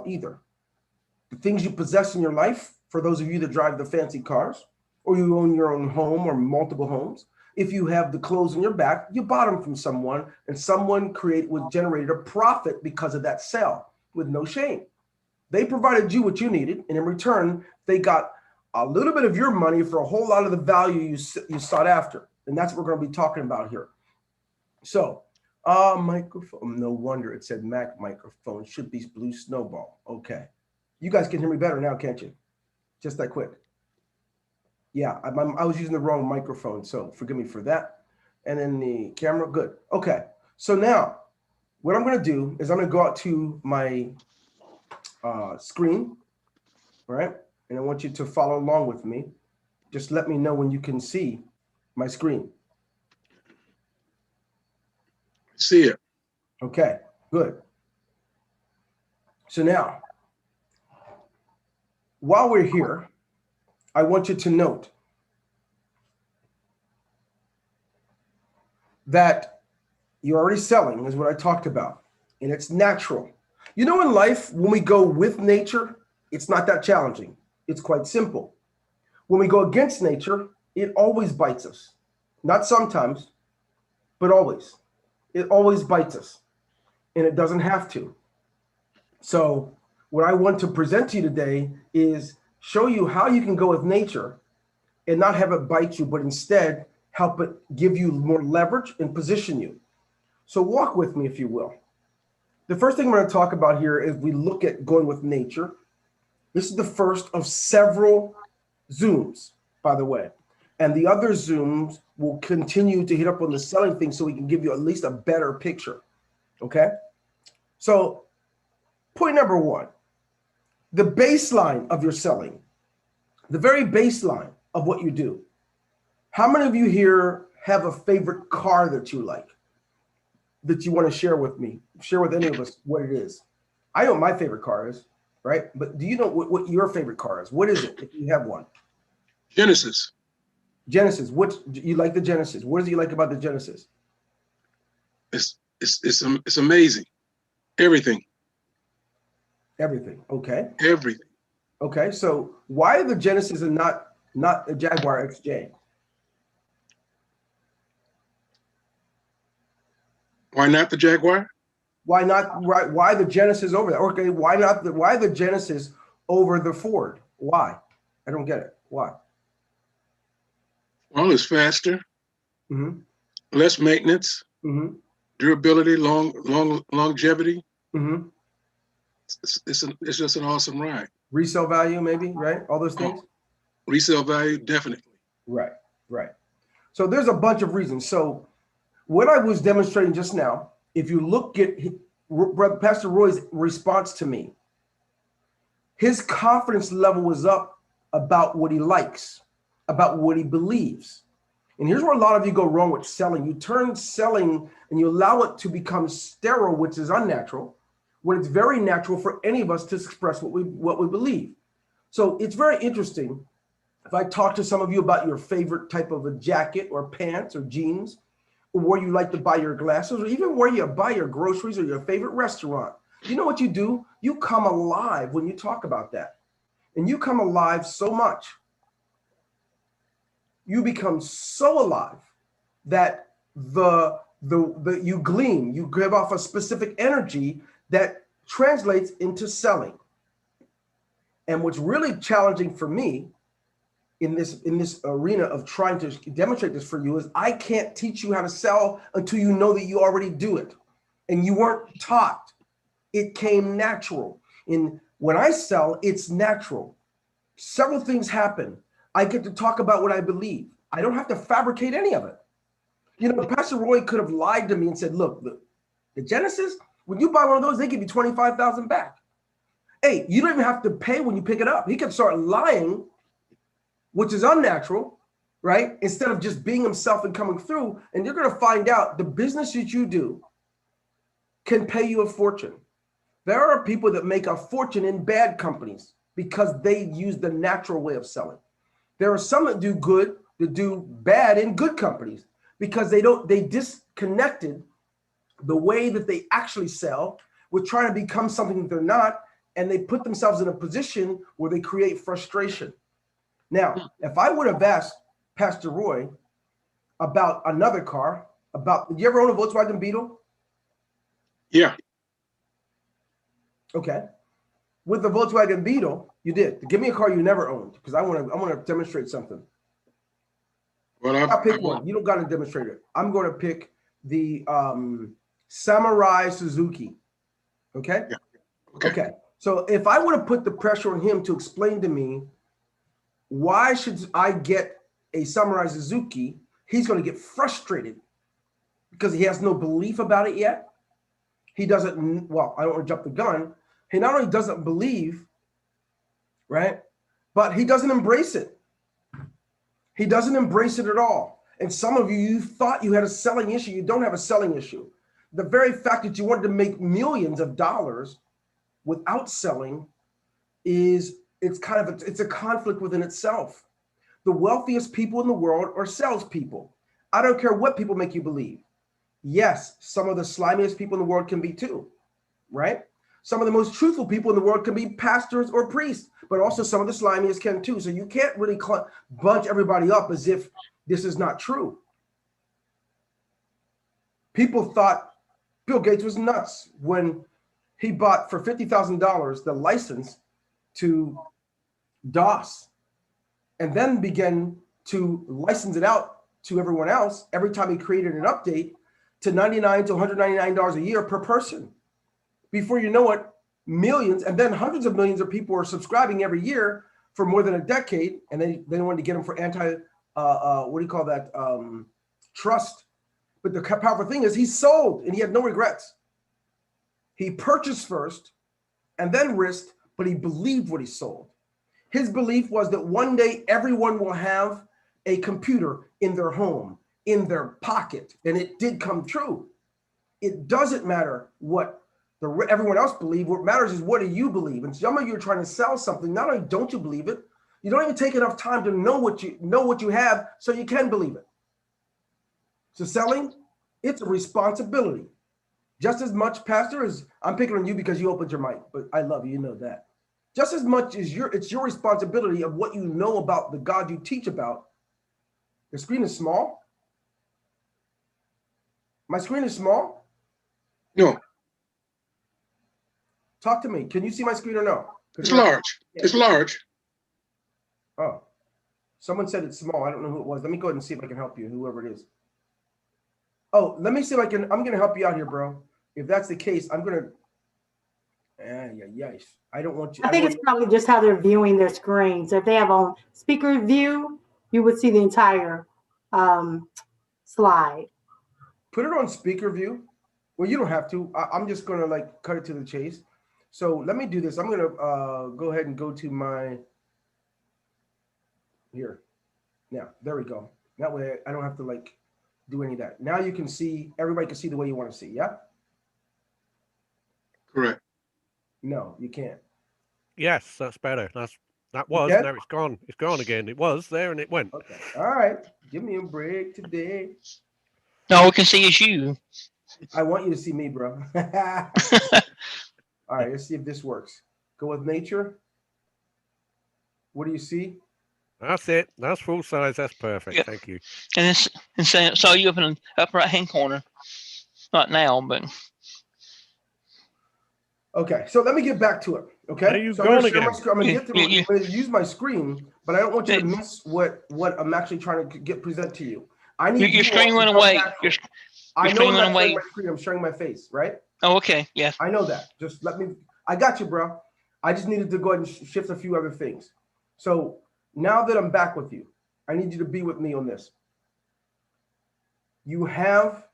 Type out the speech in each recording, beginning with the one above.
don't either. The things you possess in your life, for those of you that drive the fancy cars, or you own your own home or multiple homes, if you have the clothes on your back, you bought them from someone, and someone generated a profit because of that sale with no shame. They provided you what you needed, and in return, they got a little bit of your money for a whole lot of the value you sought after. And that's what we're going to be talking about here. So, microphone. No wonder it said Mac microphone. Should be Blue Snowball. Okay. You guys can hear me better now, can't you? Just that quick. Yeah, I was using the wrong microphone, so forgive me for that. And then the camera, good. Okay. So now, what I'm going to do is I'm going to go out to my screen, all right? And I want you to follow along with me. Just let me know when you can see my screen. See it. Okay, good. So now, while we're here, I want you to note that you're already selling, is what I talked about, and it's natural. You know, in life, when we go with nature, it's not that challenging. It's quite simple. When we go against nature, it always bites us. Not sometimes, but always. It always bites us, and it doesn't have to. So what I want to present to you today is show you how you can go with nature and not have it bite you, but instead help it give you more leverage and position you. So walk with me, if you will. The first thing we're going to talk about here is we look at going with nature. This is the first of several Zooms, by the way. And the other Zooms will continue to hit up on the selling thing so we can give you at least a better picture. Okay? So point number one, the baseline of your selling, the very baseline of what you do. How many of you here have a favorite car that you like, that you want to share with me? Share with any of us what it is. I know what my favorite car is, right? But do you know what your favorite car is? What is it if you have one? Genesis. Genesis. What you like the Genesis? What do you like about the Genesis? It's amazing. Everything. Everything. Okay. Everything. Okay. So why the Genesis and not a Jaguar XJ? Why not the Jaguar? Why not? Right? Why the Genesis over that? Okay. Why not why the Genesis over the Ford? Why? I don't get it. Why? Well, it's faster, less maintenance, durability, longevity. It's just an awesome ride. Resale value, maybe, right? All those things. Resale value, definitely. Right, right. So there's a bunch of reasons. So what I was demonstrating just now, if you look at Pastor Roy's response to me, his confidence level was up about what he likes, about what he believes. And here's where a lot of you go wrong with selling. You turn selling and you allow it to become sterile, which is unnatural, when it's very natural for any of us to express what we believe. So it's very interesting. If I talk to some of you about your favorite type of a jacket or pants or jeans, or where you like to buy your glasses, or even where you buy your groceries or your favorite restaurant, you know what you do? You come alive when you talk about that. And you come alive so much. You become so alive that you gleam, you give off a specific energy that translates into selling. And what's really challenging for me in this arena of trying to demonstrate this for you is I can't teach you how to sell until you know that you already do it. And you weren't taught. It came natural. And when I sell, it's natural. Several things happen. I get to talk about what I believe. I don't have to fabricate any of it. You know, Pastor Roy could have lied to me and said, look, the Genesis, when you buy one of those, they give you $25,000 back. Hey, you don't even have to pay when you pick it up. He could start lying, which is unnatural, right? Instead of just being himself and coming through. And you're going to find out the business that you do can pay you a fortune. There are people that make a fortune in bad companies because they use the natural way of selling. There are some that do good, that do bad in good companies because they disconnected the way that they actually sell with trying to become something that they're not, and they put themselves in a position where they create frustration. Now, if I would have asked Pastor Roy about another car, you ever own a Volkswagen Beetle? Yeah. Okay. With the Volkswagen Beetle, you did. Give me a car you never owned, because I want to demonstrate something. Well, I'll pick one. You don't got to demonstrate it. I'm going to pick the Samurai Suzuki. Okay? Yeah. Okay. So if I would have put the pressure on him to explain to me why should I get a Samurai Suzuki, he's going to get frustrated because he has no belief about it yet. He doesn't, well, I don't want to jump the gun. He not only doesn't believe, right, but he doesn't embrace it. He doesn't embrace it at all. And some of you, you thought you had a selling issue. You don't have a selling issue. The very fact that you wanted to make millions of dollars without selling it's a conflict within itself. The wealthiest people in the world are salespeople. I don't care what people make you believe. Yes, some of the slimiest people in the world can be too, right? Some of the most truthful people in the world can be pastors or priests, but also some of the slimiest can too. So you can't really bunch everybody up as if this is not true. People thought Bill Gates was nuts when he bought for $50,000 the license to DOS and then began to license it out to everyone else every time he created an update to $99 to $199 a year per person. Before you know it, millions and then hundreds of millions of people are subscribing every year for more than a decade, and they wanted to get them for trust. But the powerful thing is he sold and he had no regrets. He purchased first and then risked, but he believed what he sold. His belief was that one day everyone will have a computer in their home, in their pocket, and it did come true. It doesn't matter what everyone else believes. What matters is what do you believe? And some of you are trying to sell something. Not only don't you believe it, you don't even take enough time to know what you have so you can believe it. So selling, it's a responsibility. Just as much, Pastor, as I'm picking on you because you opened your mic, but I love you, you know that. Just as much as it's your responsibility of what you know about the God you teach about. The screen is small. My screen is small? No. Talk to me. Can you see my screen or no? It's large. Yeah. It's large. Oh, someone said it's small. I don't know who it was. Let me go ahead and see if I can help you, whoever it is. Oh, let me see if I can. I'm going to help you out here, bro. If that's the case, I'm going to. I don't want you. I think it's probably just how they're viewing their screen. So if they have on speaker view, you would see the entire slide. Put it on speaker view. Well, you don't have to. I'm just going to cut it to the chase. So let me do this. I'm going to go ahead and go to my here. Now, there we go. That way I don't have to do any of that. Now you can see, everybody can see the way you want to see. Yeah. Correct. No, you can't. Yes, that's better. That was. Now it's gone. It's gone again. It was there and it went. Okay. All right. Give me a break today. No, we can see it's you. I want you to see me, bro. All right. Let's see if this works. Go with nature. What do you see? That's it. That's full size. That's perfect. Yeah. Thank you. And so you up in the upper right hand corner. Not now, but. Okay, so let me get back to it. Okay, there you so go I'm again. I'm gonna use my screen, but I don't want you to miss what I'm actually trying to present to you. I need your screen went away. I know I'm not showing my screen. I'm showing my face, right? Oh, okay, yeah. I know that. Just let me. I got you, bro. I just needed to go ahead and shift a few other things. So now that I'm back with you, I need you to be with me on this. You have.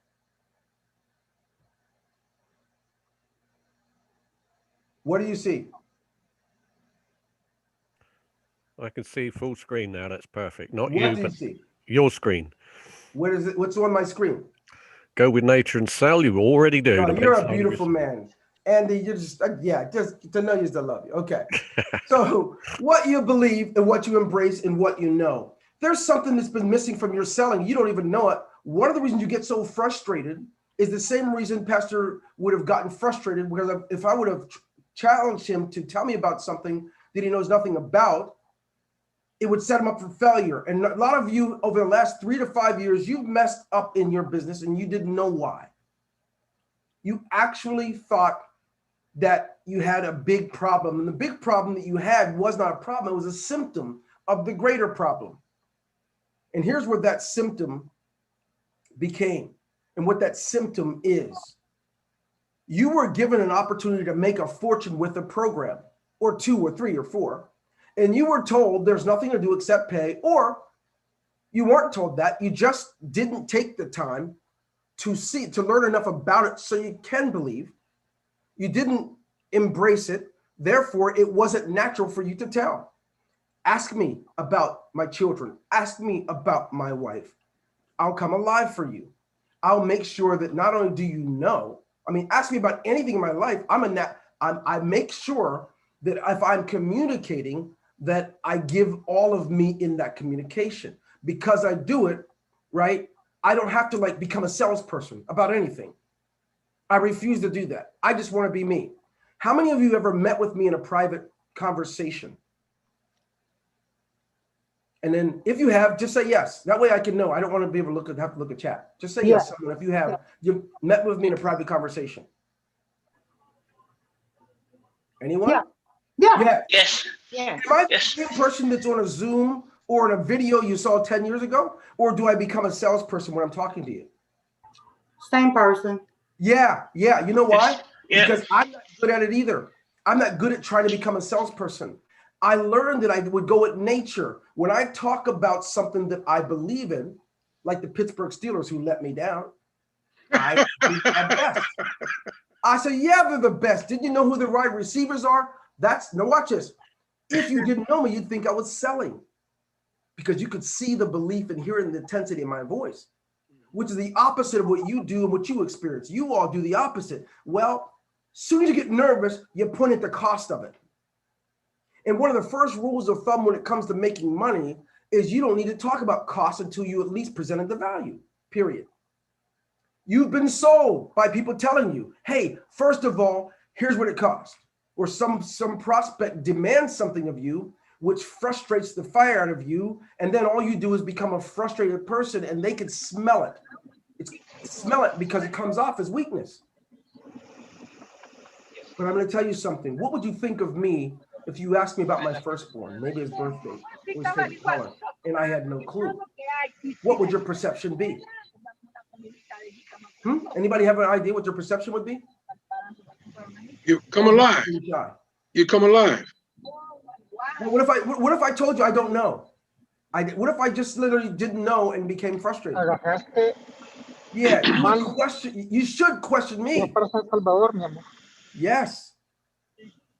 What do you see? I can see full screen now. That's perfect. Not what you, do but you see? Your screen. What is it? What's on my screen? Go with nature and sell. You already do. No, you're a beautiful man, Andy. You're just just to know you, to love you. Okay. So what you believe and what you embrace and what you know. There's something that's been missing from your selling. You don't even know it. One of the reasons you get so frustrated is the same reason Pastor would have gotten frustrated, because if I would have challenge him to tell me about something that he knows nothing about, it would set him up for failure. And a lot of you over the last 3 to 5 years, you've messed up in your business and you didn't know why. You actually thought that you had a big problem. And the big problem that you had was not a problem. It was a symptom of the greater problem. And here's where that symptom became and what that symptom is. You were given an opportunity to make a fortune with a program or 2 or 3 or 4. And you were told there's nothing to do except pay, or you weren't told that. You just didn't take the time to learn enough about it so you can believe. You didn't embrace it. Therefore, it wasn't natural for you to tell. Ask me about my children. Ask me about my wife. I'll come alive for you. I'll make sure that not only do you know, ask me about anything in my life. I make sure that if I'm communicating, that I give all of me in that communication. Because I do it, right? I don't have to become a salesperson about anything. I refuse to do that. I just want to be me. How many of you ever met with me in a private conversation? And then if you have, just say yes. That way I can know. I don't want to be able to have to look at chat. Just say yes. Someone, if you have, you met with me in a private conversation. Anyone? Yeah. Yes. Yeah. Am I the same person that's on a Zoom or in a video you saw 10 years ago? Or do I become a salesperson when I'm talking to you? Same person. Yeah. You know why? Yeah. Because I'm not good at it either. I'm not good at trying to become a salesperson. I learned that I would go with nature. When I talk about something that I believe in, like the Pittsburgh Steelers who let me down, I think they're best. I say, yeah, they're the best. Did you know who the wide receivers are? Now watch this. If you didn't know me, you'd think I was selling, because you could see the belief and hearing the intensity in my voice, which is the opposite of what you do and what you experience. You all do the opposite. Well, as soon as you get nervous, you point at the cost of it. And one of the first rules of thumb when it comes to making money is you don't need to talk about costs until you at least presented the value, period. You've been sold by people telling you, hey, first of all, here's what it costs. Or some prospect demands something of you, which frustrates the fire out of you. And then all you do is become a frustrated person, and they can smell it. Smell it because it comes off as weakness. But I'm going to tell you something. What would you think of me if you asked me about my firstborn, maybe his birthday, or his favorite color, and I had no clue? What would your perception be? Anybody have an idea what your perception would be? You come alive. You come alive. Well, what if I told you I don't know? What if I just literally didn't know and became frustrated? Yeah, you should question me. Yes.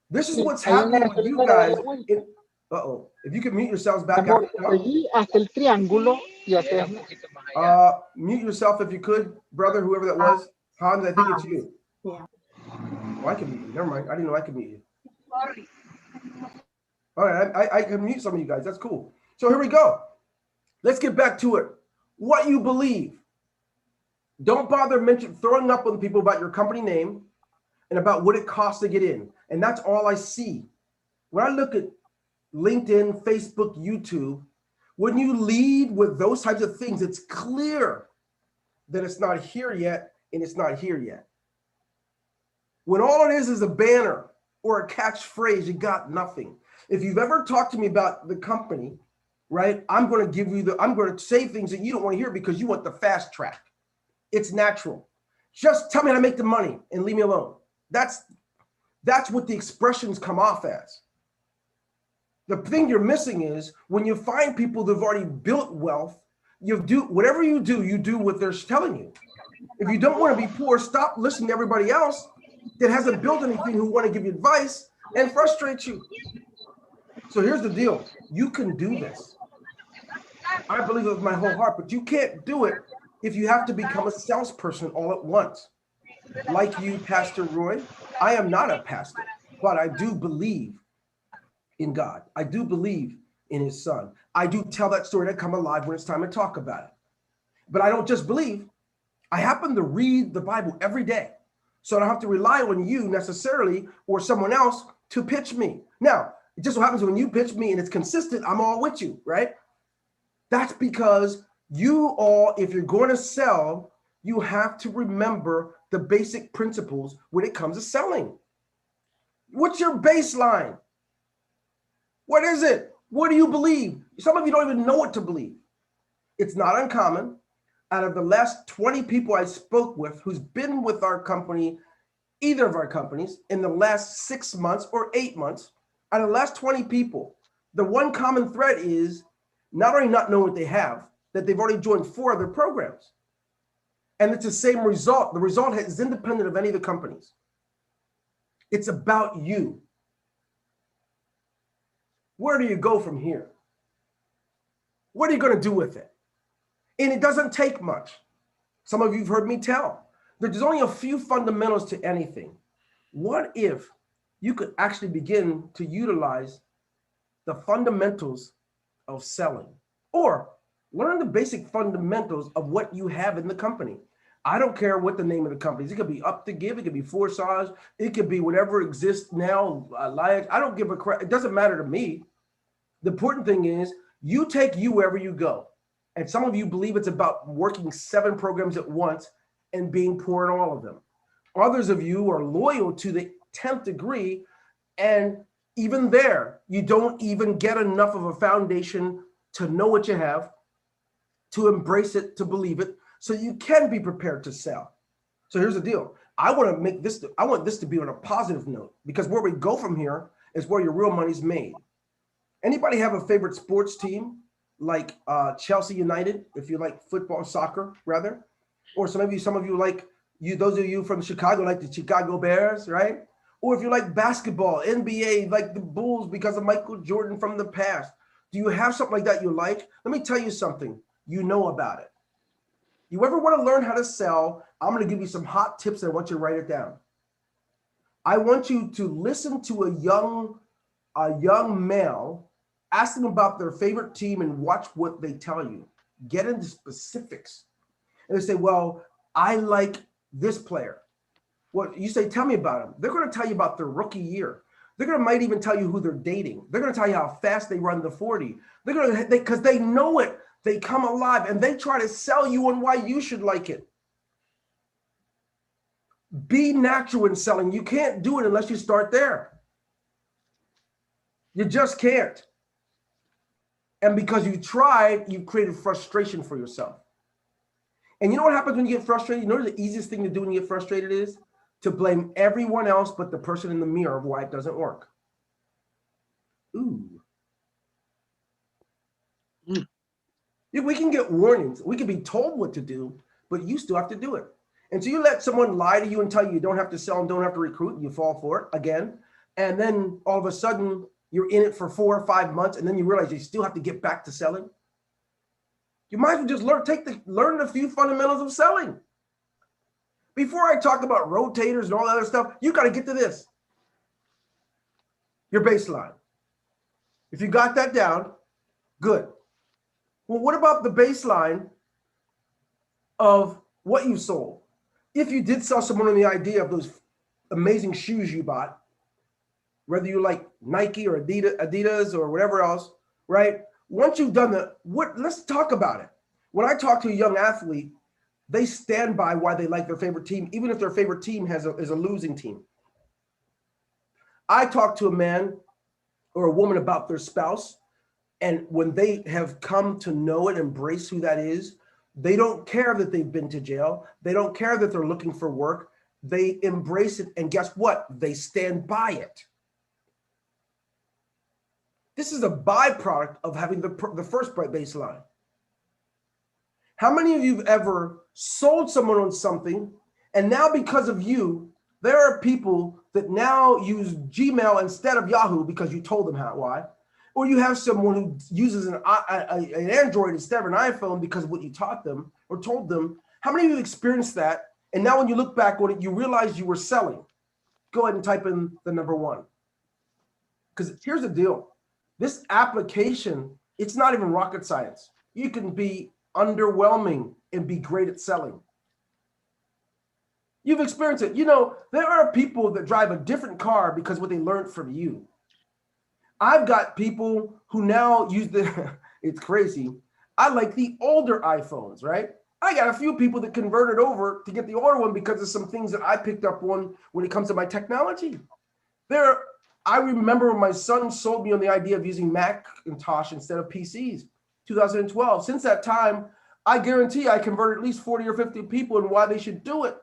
This is what's happening with you guys. If you could mute yourselves back out. Mute yourself if you could, brother, whoever that was. Hans, I think it's you. Yeah. Oh, I can mute you. Never mind. I didn't know I could mute you. All right, I can mute some of you guys. That's cool. So here we go. Let's get back to it. What you believe. Don't bother throwing up on people about your company name and about what it costs to get in. And that's all I see. When I look at LinkedIn, Facebook, YouTube, when you lead with those types of things, it's clear that it's not here yet and it's not here yet. When all it is a banner or a catchphrase, you got nothing. If you've ever talked to me about the company, right, I'm going to say things that you don't want to hear because you want the fast track. It's natural. Just tell me how to make the money and leave me alone. That's what the expressions come off as. The thing you're missing is when you find people that have already built wealth, whatever you do what they're telling you. If you don't want to be poor, stop listening to everybody else that hasn't built anything who want to give you advice and frustrate you. So here's the deal. You can do this. I believe it with my whole heart, but you can't do it if you have to become a salesperson all at once. Like you, Pastor Roy, I am not a pastor, but I do believe in God. I do believe in his son. I do tell that story to come alive when it's time to talk about it. But I don't just believe. I happen to read the Bible every day. So I don't have to rely on you necessarily or someone else to pitch me. Now, it just so happens when you pitch me and it's consistent, I'm all with you, right? That's because you all, if you're going to sell, you have to remember the basic principles when it comes to selling. What's your baseline? What is it? What do you believe? Some of you don't even know what to believe. It's not uncommon. Out of the last 20 people I spoke with who's been with our company, either of our companies, in the last 6 months or 8 months, out of the last 20 people, the one common thread is not only not knowing what they have, that they've already joined 4 other programs. And it's the same result. The result is independent of any of the companies. It's about you. Where do you go from here? What are you going to do with it? And it doesn't take much. Some of you have heard me tell. There's only a few fundamentals to anything. What if you could actually begin to utilize the fundamentals of selling, or learn the basic fundamentals of what you have in the company? I don't care what the name of the company is. It could be Up to Give. It could be Forsage. It could be whatever exists now. I don't give a crap. It doesn't matter to me. The important thing is you take you wherever you go. And some of you believe it's about working 7 programs at once and being poor in all of them. Others of you are loyal to the 10th degree. And even there, you don't even get enough of a foundation to know what you have, to embrace it, to believe it, so you can be prepared to sell. So here's the deal. I want this to be on a positive note, because where we go from here is where your real money's made. Anybody have a favorite sports team, like Chelsea United, if you like football, soccer, rather? Or some of you like, those of you from Chicago like the Chicago Bears, right? Or if you like basketball, NBA, like the Bulls because of Michael Jordan from the past. Do you have something like that you like? Let me tell you something. You know about it. You ever want to learn how to sell? I'm going to give you some hot tips and I want you to write it down. I want you to listen to a young male, ask them about their favorite team and watch what they tell you. Get into specifics. And they say, well, I like this player. Well, you say, tell me about him. They're going to tell you about their rookie year. Might even tell you who they're dating. They're going to tell you how fast they run the 40. Because they know it. They come alive and they try to sell you on why you should like it. Be natural in selling. You can't do it unless you start there. You just can't. And because you tried, you created frustration for yourself. And you know what happens when you get frustrated? You know the easiest thing to do when you get frustrated is to blame everyone else but the person in the mirror of why it doesn't work. Ooh. We can get warnings. We can be told what to do, but you still have to do it. And so you let someone lie to you and tell you you don't have to sell and don't have to recruit, and you fall for it again. And then all of a sudden you're in it for 4 or 5 months, and then you realize you still have to get back to selling. You might as well just learn a few fundamentals of selling. Before I talk about rotators and all that other stuff, you got to get to this. Your baseline. If you got that down, good. Well, what about the baseline of what you sold? If you did sell someone on the idea of those amazing shoes you bought, whether you like Nike or Adidas or whatever else, right? Once you've done that, let's talk about it. When I talk to a young athlete, they stand by why they like their favorite team, even if their favorite team is a losing team. I talk to a man or a woman about their spouse, and when they have come to know and embrace who that is, they don't care that they've been to jail. They don't care that they're looking for work. They embrace it, and guess what? They stand by it. This is a byproduct of having the first baseline. How many of you have ever sold someone on something, and now because of you, there are people that now use Gmail instead of Yahoo because you told them why? Or you have someone who uses an Android instead of an iPhone because of what you taught them or told them. How many of you experienced that? And now when you look back on it, you realize you were selling. Go ahead and type in the number 1. Because here's the deal. This application, it's not even rocket science. You can be underwhelming and be great at selling. You've experienced it. You know, there are people that drive a different car because of what they learned from you. I've got people who now use it's crazy. I like the older iPhones, right? I got a few people that converted over to get the older one because of some things that I picked up on when it comes to my technology. I remember when my son sold me on the idea of using Macintosh instead of PCs, 2012. Since that time, I guarantee I converted at least 40 or 50 people and why they should do it.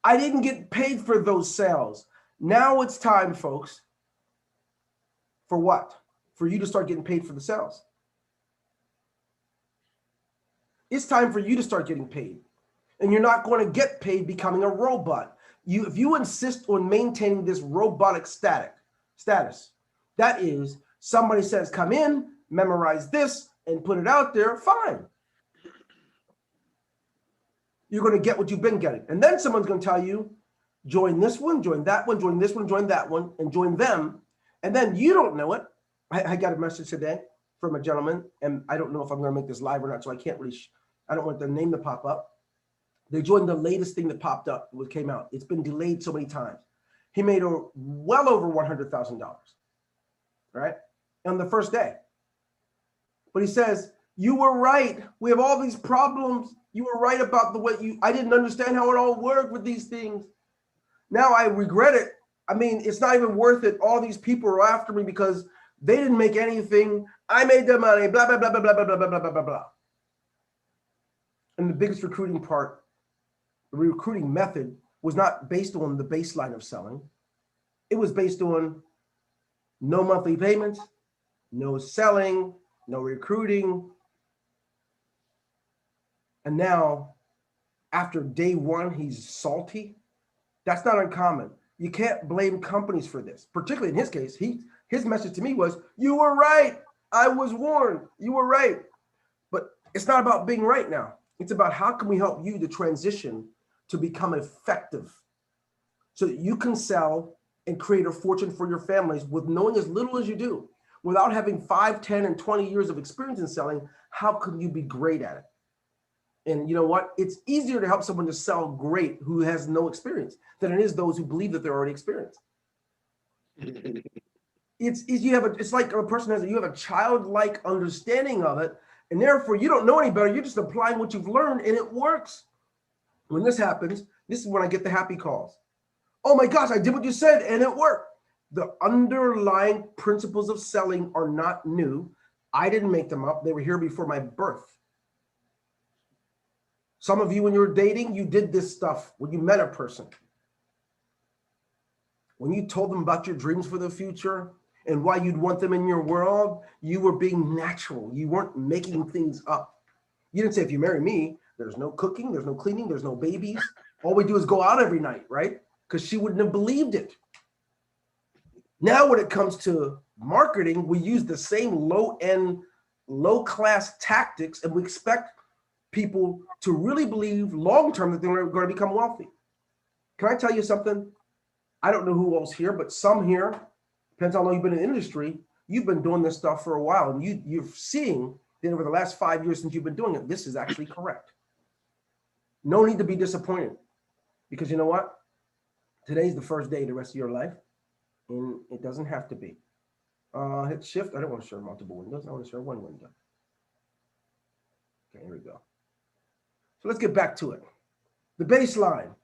I didn't get paid for those sales. Now it's time, folks, for what? For you to start getting paid for the sales. It's time for you to start getting paid. And you're not going to get paid becoming a robot. If you insist on maintaining this robotic status, that is, somebody says, come in, memorize this, and put it out there, fine. You're going to get what you've been getting. And then someone's going to tell you, join this one, join that one, join this one, join that one, and join them. And then you don't know it. I got a message today from a gentleman, and I don't know if I'm going to make this live or not, so I can't really, I don't want their name to pop up. They joined the latest thing that popped up, what came out. It's been delayed so many times. He made well over $100,000, right? On the first day. But he says, you were right. We have all these problems. You were right about the way I didn't understand how it all worked with these things. Now I regret it. I mean, it's not even worth it. All these people are after me because they didn't make anything. I made the money, blah, blah, blah, blah, blah, blah, blah, blah, blah, blah, blah. And the biggest recruiting part, the recruiting method was not based on the baseline of selling. It was based on no monthly payments, no selling, no recruiting. And now, after day one, he's salty. That's not uncommon. You can't blame companies for this. Particularly in his case, his message to me was, you were right. I was warned. You were right. But it's not about being right now. It's about how can we help you to transition to become effective so that you can sell and create a fortune for your families with knowing as little as you do. Without having 5, 10, and 20 years of experience in selling, how can you be great at it? And you know what? It's easier to help someone to sell great who has no experience than it is those who believe that they're already experienced. It's like a person you have a childlike understanding of it, and therefore you don't know any better. You're just applying what you've learned, and it works. When this happens, this is when I get the happy calls. Oh my gosh, I did what you said, and it worked. The underlying principles of selling are not new. I didn't make them up. They were here before my birth. Some of you, when you were dating, you did this stuff when you met a person. When you told them about your dreams for the future and why you'd want them in your world, you were being natural. You weren't making things up. You didn't say, if you marry me, there's no cooking, there's no cleaning, there's no babies. All we do is go out every night, right? Because she wouldn't have believed it. Now, when it comes to marketing, we use the same low-end, low-class tactics, and we expect people to really believe long-term that they're going to become wealthy. Can I tell you something? I don't know who else here, but some here, depends on how long you've been in the industry, you've been doing this stuff for a while, and you're seeing that over the last 5 years since you've been doing it, this is actually correct. No need to be disappointed, because you know what? Today's the first day of the rest of your life, and it doesn't have to be. Hit shift. I don't want to share multiple windows. I want to share one window. Okay, here we go. So let's get back to it. The baseline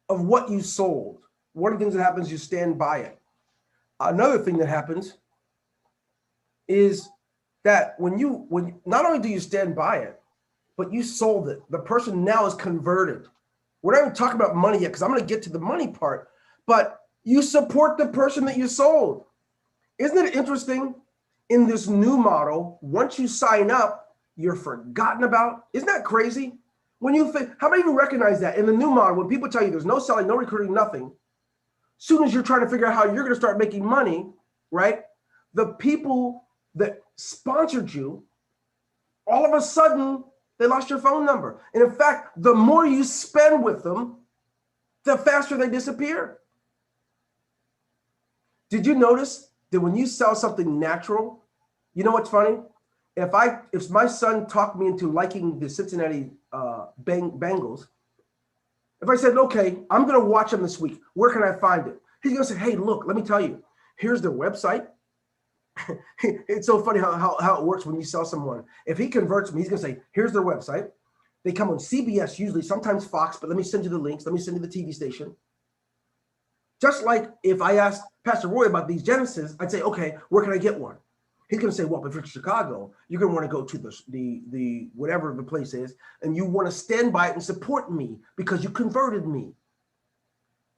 of what you sold. One of the things that happens, you stand by it. Another thing that happens is that when not only do you stand by it, but you sold it. The person now is converted. We're not even talking about money yet, because I'm going to get to the money part, but you support the person that you sold. Isn't it interesting? In this new model, once you sign up, you're forgotten about. Isn't that crazy? When you think, how many of you recognize that in the new model, when people tell you there's no selling, no recruiting, nothing, soon as you're trying to figure out how you're going to start making money, right? The people that sponsored you, all of a sudden, they lost your phone number. And in fact, the more you spend with them, the faster they disappear. Did you notice that when you sell something natural, you know what's funny? If my son talked me into liking the Cincinnati Bengals, If I said, okay, I'm going to watch them this week, where can I find it? He's going to say, hey, look, let me tell you, here's their website. It's so funny how it works when you sell someone. If he converts me, he's going to say, here's their website. They come on CBS, usually, sometimes Fox, but let me send you the links. Let me send you the TV station. Just like if I asked Pastor Roy about these Genesis, I'd say, okay, where can I get one? He's going to say, well, if you're in Chicago, you're going to want to go to the whatever the place is, and you want to stand by it and support me because you converted me.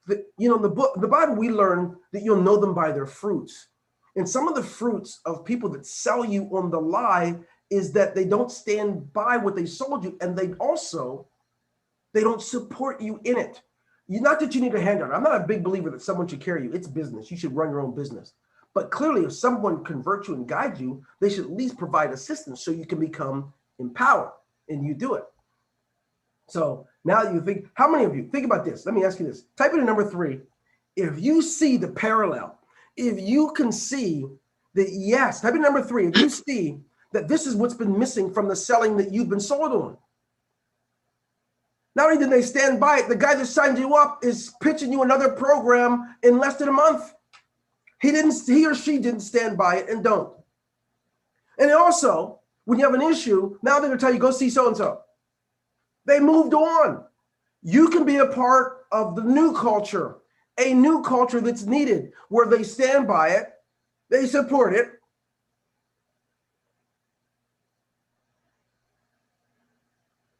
In the Bible, we learn that you'll know them by their fruits. And some of the fruits of people that sell you on the lie is that they don't stand by what they sold you, and they don't support you in it. Not that you need a handout. I'm not a big believer that someone should carry you. It's business. You should run your own business. But clearly, if someone converts you and guides you, they should at least provide assistance so you can become empowered, and you do it. So now you think, how many of you, think about this. Let me ask you this. Type in number 3. If you see the parallel, if you can see that, yes, type in number 3. If you see that this is what's been missing from the selling that you've been sold on. Not only did they stand by it, the guy that signed you up is pitching you another program in less than a month. He or she didn't stand by it and don't. And also, when you have an issue, now they're going to tell you, go see so-and-so. They moved on. You can be a part of the new culture, a new culture that's needed, where they stand by it, they support it,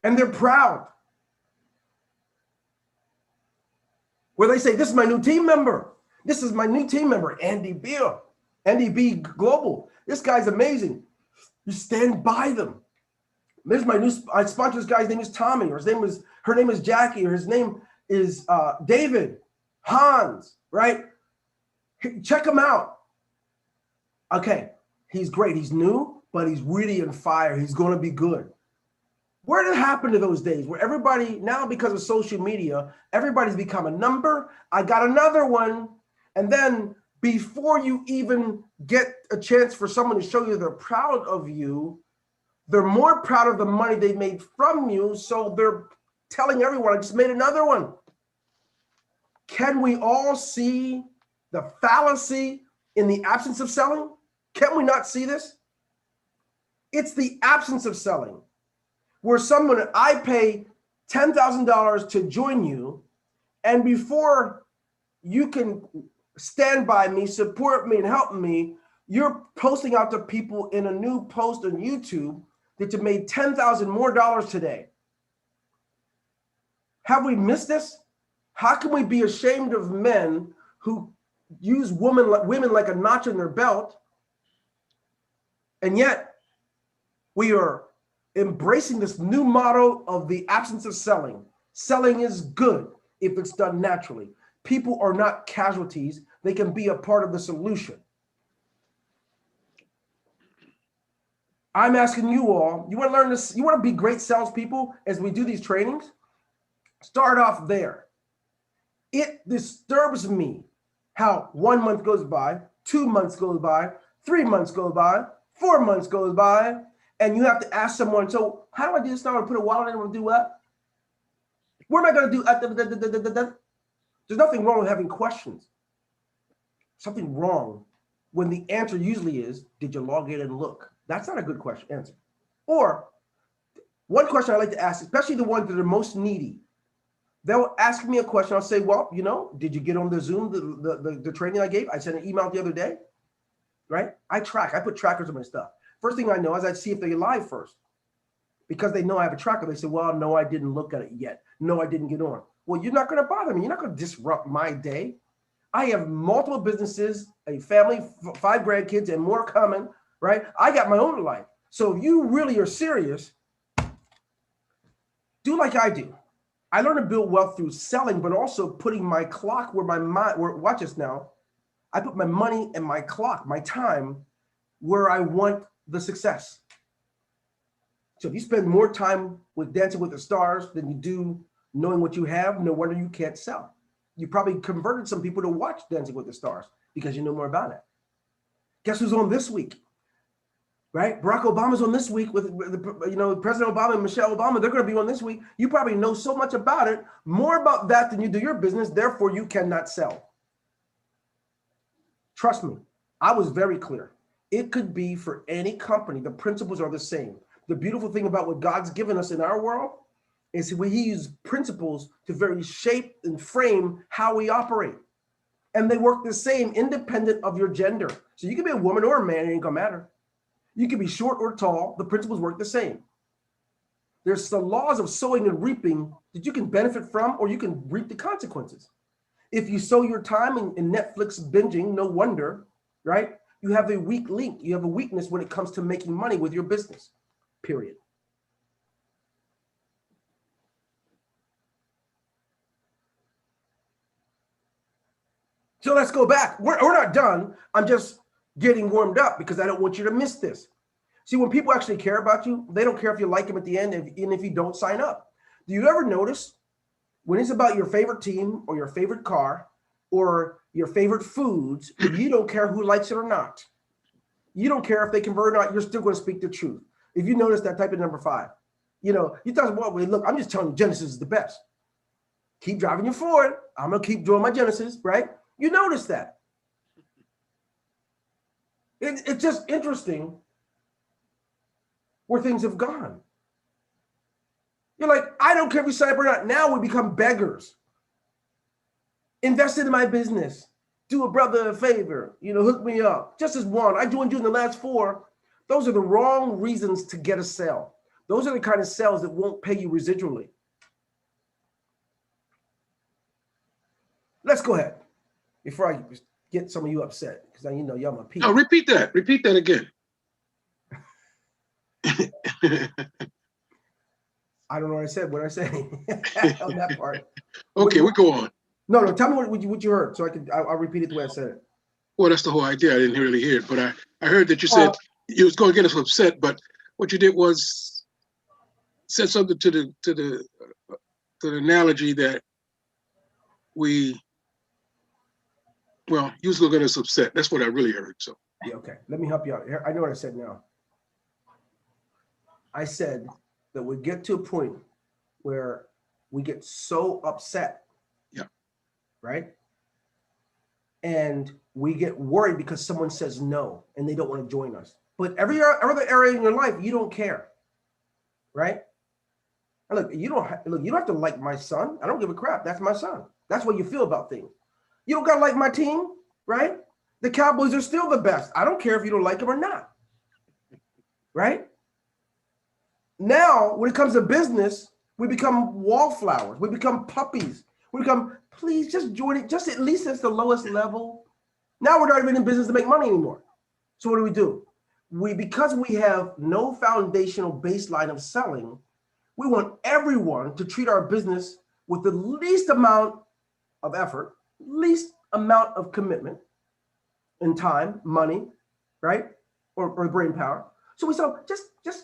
and they're proud. Where they say, this is my new team member. This is my new team member, Andy Beal, Andy B Global. This guy's amazing. You stand by them. There's I sponsor this guy's name is Tommy, or her name is Jackie, or his name is David, Hans, right? Check him out. Okay, he's great. He's new, but he's really on fire. He's going to be good. Where did it happen to those days where everybody, now because of social media, everybody's become a number? I got another one. And then before you even get a chance for someone to show you they're proud of you, they're more proud of the money they made from you. So they're telling everyone, I just made another one. Can we all see the fallacy in the absence of selling? Can we not see this? It's the absence of selling. Where I pay $10,000 to join you, and before you can stand by me, support me, and help me, you're posting out to people in a new post on YouTube that you made $10,000 more today. Have we missed this? How can we be ashamed of men who use women like a notch in their belt, and yet we are embracing this new motto of the absence of selling? Selling is good if it's done naturally. People are not casualties. They can be a part of the solution. I'm asking you all, you want to learn this? You want to be great salespeople as we do these trainings? Start off there. It disturbs me how 1 month goes by, 2 months goes by, 3 months goes by, 4 months goes by, and you have to ask someone, so how do I do this now? I put a wallet in and do what? What am I going to do? There's nothing wrong with having questions. Something wrong when the answer usually is, did you log in and look? That's not a good answer. Or one question I like to ask, especially the ones that are most needy, they'll ask me a question. I'll say, well, did you get on the Zoom, the training I gave? I sent an email the other day, right? I put trackers on my stuff. First thing I know is I see if they're live first. Because they know I have a tracker, they say, well, no, I didn't look at it yet. No, I didn't get on. Well, you're not going to bother me. You're not going to disrupt my day. I have multiple businesses, a family, 5 grandkids, and more coming, right? I got my own life. So if you really are serious, do like I do. I learned to build wealth through selling, but also putting my clock where my mind, watch this now. I put my money and my clock, my time, where I want the success. So if you spend more time with Dancing with the Stars than you do knowing what you have, no wonder you can't sell. You probably converted some people to watch Dancing with the Stars because you know more about it. Guess who's on this week? right? Barack Obama's on this week with President Obama and Michelle Obama. They're going to be on this week. You probably know so much about it, more about that than you do your business. Therefore, you cannot sell. Trust me, I was very clear. It could be for any company. The principles are the same. The beautiful thing about what God's given us in our world is he uses principles to very shape and frame how we operate. And they work the same independent of your gender. So you can be a woman or a man, it ain't gonna matter. You can be short or tall, the principles work the same. There's the laws of sowing and reaping that you can benefit from, or you can reap the consequences. If you sow your time in Netflix binging, no wonder, right? You have a weak link. You have a weakness when it comes to making money with your business, period. So let's go back. We're not done. I'm just getting warmed up because I don't want you to miss this. See, when people actually care about you, they don't care if you like them at the end, even if you don't sign up. Do you ever notice when it's about your favorite team or your favorite car or your favorite foods, you don't care who likes it or not. You don't care if they convert or not. You're still going to speak the truth. If you notice that type of number 5, you talk about, well, look, I'm just telling you, Genesis is the best. Keep driving your Ford. I'm going to keep doing my Genesis, right? You notice that. It's just interesting where things have gone. You're like, I don't care if you sign up or not. Now we become beggars. Invest in my business. Do a brother a favor. Hook me up. Just as one. I joined you in the last 4. Those are the wrong reasons to get a sale. Those are the kind of sales that won't pay you residually. Let's go ahead before I get some of you upset, because y'all my people. No, repeat that. Repeat that again. I don't know what I said. What I say on that part. Okay, we go on. No. Tell me what you heard, so I'll repeat it the way I said it. Well, that's the whole idea. I didn't really hear it, but I heard that you said you was going to get us upset, but what you did was said something to the analogy that you was going to get us upset. That's what I really heard. So yeah, okay. Let me help you out. I know what I said now. I said that we get to a point where we get so upset. Yeah. Right? And we get worried because someone says no and they don't want to join us. But every other area in your life, you don't care. Right? And look, you don't have to like my son. I don't give a crap. That's my son. That's what you feel about things. You don't got to like my team, right? The Cowboys are still the best. I don't care if you don't like them or not. Right? Now, when it comes to business, we become wallflowers. We become puppies. We become, please just join it. Just at least at the lowest level. Now we're not even in business to make money anymore. So what do? Because we have no foundational baseline of selling, we want everyone to treat our business with the least amount of effort, least amount of commitment in time, money, right? Or brain power. So we said,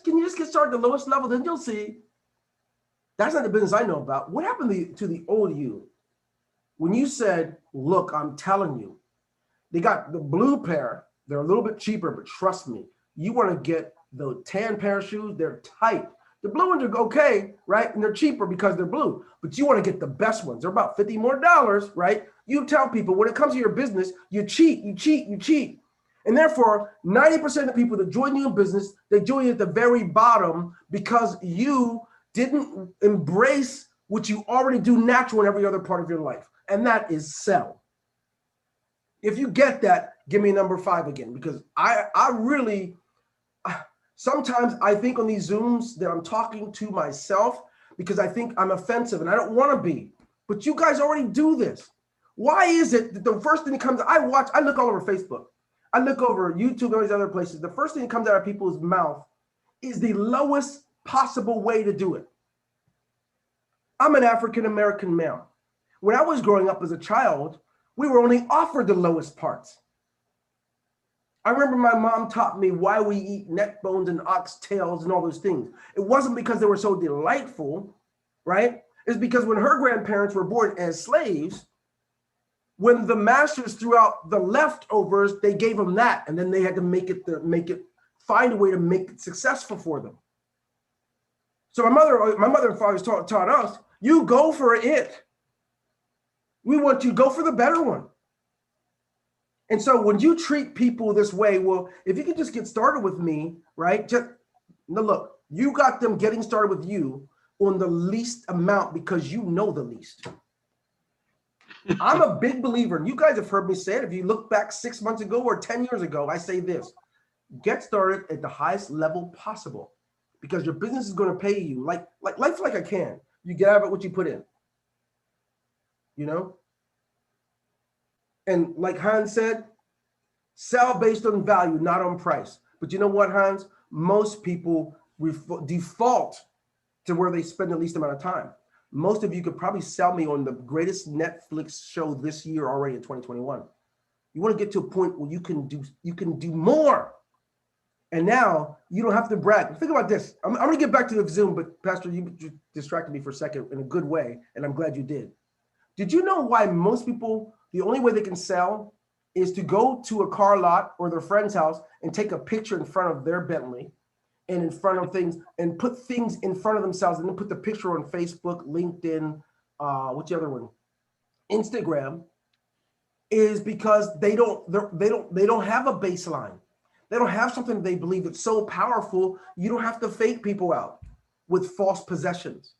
can you just get started at the lowest level? Then you'll see. That's not the business I know about. What happened to the old you? When you said, look, I'm telling you, they got the blue pair. They're a little bit cheaper, but trust me, you want to get the tan pair of shoes. They're tight. The blue ones are okay, right? And they're cheaper because they're blue, but you want to get the best ones. They're about $50 more, right? You tell people when it comes to your business, you cheat. And therefore, 90% of the people that join you in business, they join you at the very bottom because you didn't embrace what you already do natural in every other part of your life. And that is sell. If you get that, give me number 5 again, because I really, sometimes I think on these Zooms that I'm talking to myself because I think I'm offensive and I don't want to be, but you guys already do this. Why is it that the first thing that comes, I look all over Facebook, I look over YouTube and all these other places, the first thing that comes out of people's mouth is the lowest possible way to do it. I'm an African-American male. When I was growing up as a child, we were only offered the lowest parts. I remember my mom taught me why we eat neck bones and oxtails and all those things. It wasn't because they were so delightful, right? It's because when her grandparents were born as slaves, when the masters threw out the leftovers, they gave them that, and then they had to make it find a way to make it successful for them. So my mother and father taught us, you go for it. We want you to go for the better one. And so when you treat people this way, well, if you could just get started with me, right? Now look, you got them getting started with you on the least amount because you know the least. I'm a big believer, and you guys have heard me say it. If you look back 6 months ago or 10 years ago, I say this: get started at the highest level possible, because your business is going to pay you like life like I can. You get out of it what you put in, you know? And like Hans said, sell based on value, not on price. But you know what, Hans? Most people default to where they spend the least amount of time. Most of you could probably sell me on the greatest Netflix show this year already in 2021. You want to get to a point where you can do more. And now you don't have to brag. Think about this. I'm going to get back to the Zoom, but Pastor, you distracted me for a second in a good way, and I'm glad you did. Did you know why most people, the only way they can sell is to go to a car lot or their friend's house and take a picture in front of their Bentley and in front of things and put things in front of themselves and then put the picture on Facebook, LinkedIn, what's the other one? Instagram, is because they don't have a baseline. They don't have something they believe that's so powerful. You don't have to fake people out with false possessions.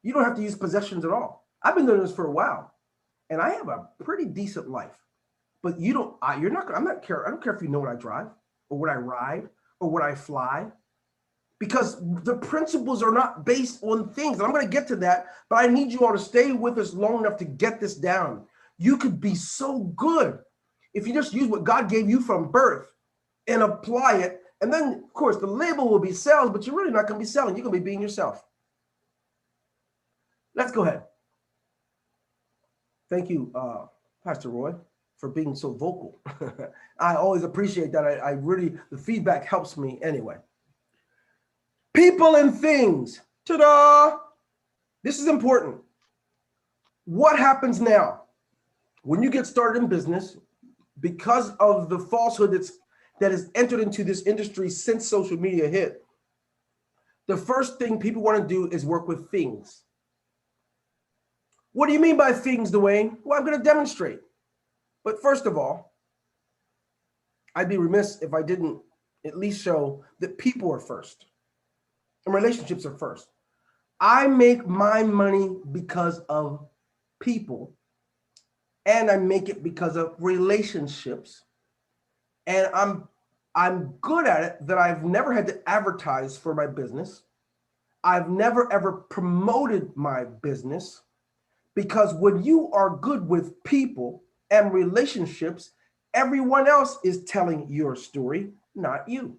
You don't have to use possessions at all. I've been doing this for a while, and I have a pretty decent life. But I don't care if you know what I drive or what I ride or what I fly, because the principles are not based on things. And I'm going to get to that, but I need you all to stay with us long enough to get this down. You could be so good if you just use what God gave you from birth and apply it. And then, of course, the label will be sales, but you're really not going to be selling. You're going to be being yourself. Let's go ahead. Thank you, Pastor Roy, for being so vocal. I always appreciate that. I really, the feedback helps me anyway. People and things. Ta-da! This is important. What happens now when you get started in business because of the falsehood that has entered into this industry since social media hit? The first thing people want to do is work with things. What do you mean by things, Dwayne? Well, I'm going to demonstrate. But first of all, I'd be remiss if I didn't at least show that people are first and relationships are first. I make my money because of people, and I make it because of relationships. And I'm good at it that I've never had to advertise for my business. I've never ever promoted my business, because when you are good with people and relationships, everyone else is telling your story, not you.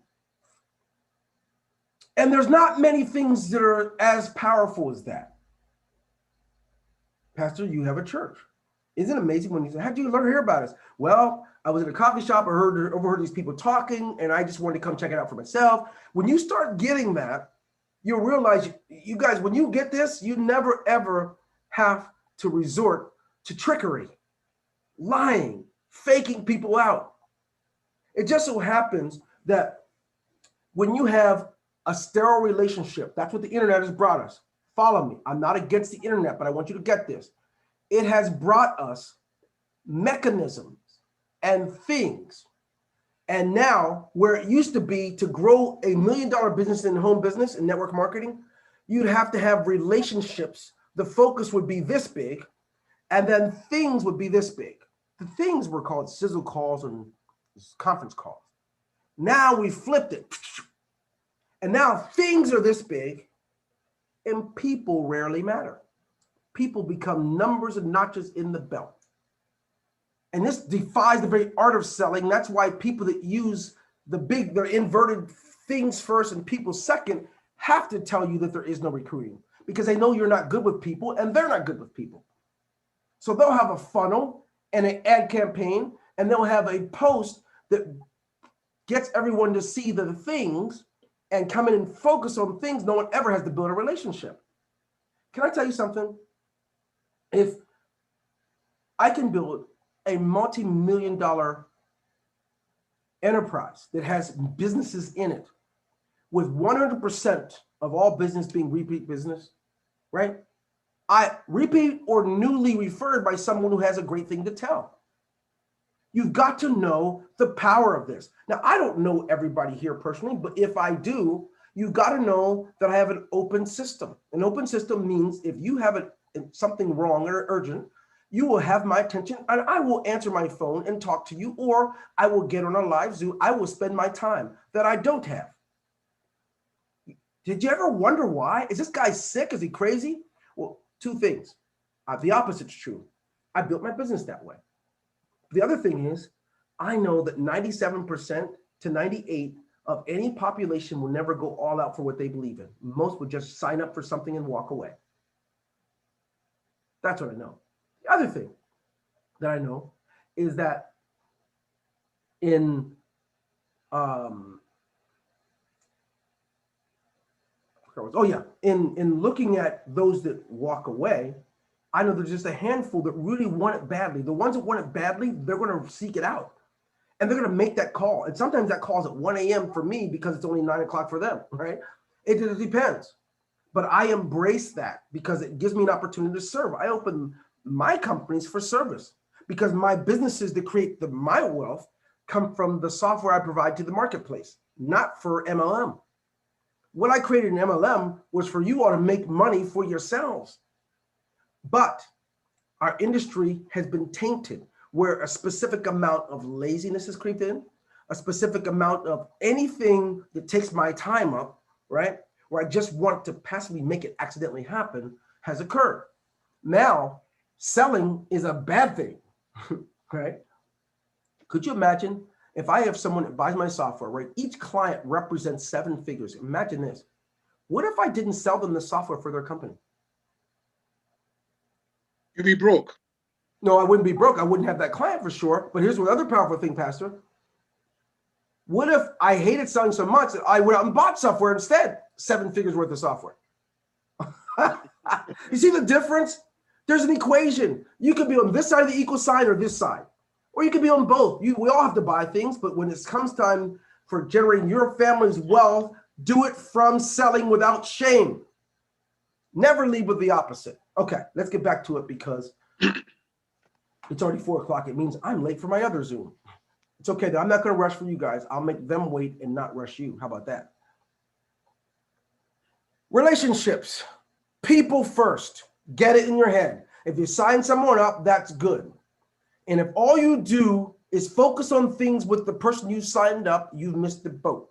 And there's not many things that are as powerful as that. Pastor, you have a church. Isn't it amazing when you say, how did you learn to hear about us? Well, I was at a coffee shop, I overheard these people talking, and I just wanted to come check it out for myself. When you start getting that, you'll realize, you guys, when you get this, you never, ever have to resort to trickery, lying, faking people out. It just so happens that when you have a sterile relationship, that's what the internet has brought us. Follow me. I'm not against the internet, but I want you to get this. It has brought us mechanisms and things. And now, where it used to be to grow $1 million business in home business and network marketing, you'd have to have relationships. The focus would be this big, and then things would be this big. The things were called sizzle calls and conference calls. Now we flipped it. And now things are this big, and people rarely matter. People become numbers and notches in the belt. And this defies the very art of selling. That's why people that use their inverted things first and people second have to tell you that there is no recruiting, because they know you're not good with people and they're not good with people. So they'll have a funnel and an ad campaign, and they'll have a post that gets everyone to see the things and come in and focus on things. No one ever has to build a relationship. Can I tell you something? If I can build a multi-million-dollar enterprise that has businesses in it, with 100% of all business being repeat business, right? I repeat or newly referred by someone who has a great thing to tell. You've got to know the power of this. Now, I don't know everybody here personally, but if I do, you've got to know that I have an open system. An open system means if you have something wrong or urgent, you will have my attention and I will answer my phone and talk to you, or I will get on a live Zoom. I will spend my time that I don't have. Did you ever wonder why? Is this guy sick? Is he crazy? Well, two things. The opposite's true. I built my business that way. The other thing is, I know that 97% to 98% of any population will never go all out for what they believe in. Most would just sign up for something and walk away. That's what I know. The other thing that I know is that in in looking at those that walk away, I know there's just a handful that really want it badly. The ones that want it badly, they're going to seek it out. And they're going to make that call. And sometimes that call's at 1 a.m. for me because it's only 9 o'clock for them, right? It just depends. But I embrace that because it gives me an opportunity to serve. I open my companies for service because my businesses that create my wealth come from the software I provide to the marketplace, not for MLM. When I created an MLM was for you all to make money for yourselves. But our industry has been tainted where a specific amount of laziness has creeped in, a specific amount of anything that takes my time up, right? Where I just want to passively make it accidentally happen has occurred. Now, selling is a bad thing, right? Could you imagine if I have someone that buys my software, right? Each client represents 7 figures. Imagine this. What if I didn't sell them the software for their company? You'd be broke. No, I wouldn't be broke. I wouldn't have that client for sure. But here's another powerful thing, Pastor. What if I hated selling so much that I went out and bought software instead? 7 figures worth of software. You see the difference? There's an equation. You could be on this side of the equal sign or this side. Or you could be on both. We all have to buy things, but when it comes time for generating your family's wealth, do it from selling without shame. Never lead with the opposite. Okay, let's get back to it because it's already 4 o'clock. It means I'm late for my other Zoom. It's okay, though. I'm not going to rush for you guys. I'll make them wait and not rush you. How about that? Relationships. People first. Get it in your head. If you sign someone up, that's good. And if all you do is focus on things with the person you signed up, you've missed the boat.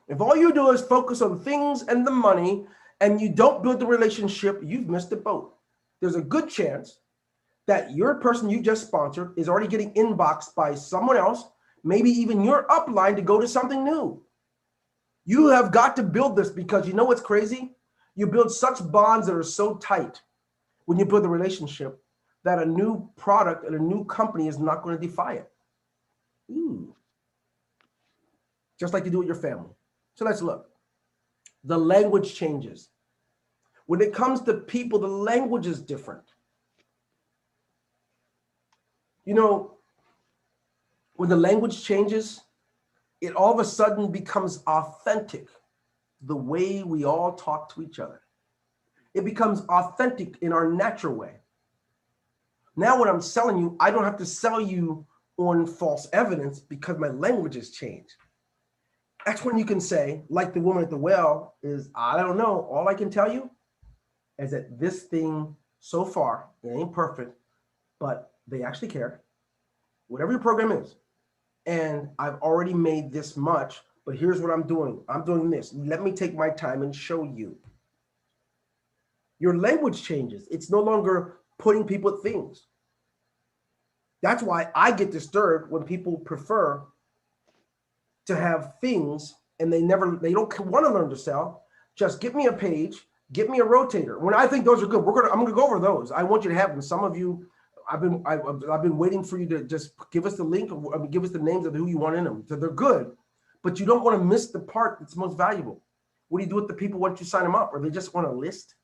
If all you do is focus on things and the money and you don't build the relationship, you've missed the boat. There's a good chance that your person you just sponsored is already getting inboxed by someone else, maybe even your upline to go to something new. You have got to build this because you know what's crazy? You build such bonds that are so tight when you build a relationship that a new product and a new company is not going to defy it. Ooh. Just like you do with your family. So let's look. The language changes. When it comes to people, the language is different. You know, when the language changes, it all of a sudden becomes authentic, the way we all talk to each other. It becomes authentic in our natural way. Now when I'm selling you, I don't have to sell you on false evidence because my language has changed. That's when you can say, like the woman at the well, is, I don't know. All I can tell you is that this thing so far, it ain't perfect, but they actually care. Whatever your program is. And I've already made this much, but here's what I'm doing. I'm doing this. Let me take my time and show you. Your language changes. It's no longer putting people at things. That's why I get disturbed when people prefer to have things and they don't want to learn to sell. Just get me a page, get me a rotator. When I think those are good, I'm gonna go over those. I want you to have them. Some of you, I've been waiting for you to just give us the link, give us the names of who you want in them. So they're good, but you don't want to miss the part that's most valuable. What do you do with the people once you sign them up? Or they just want a list?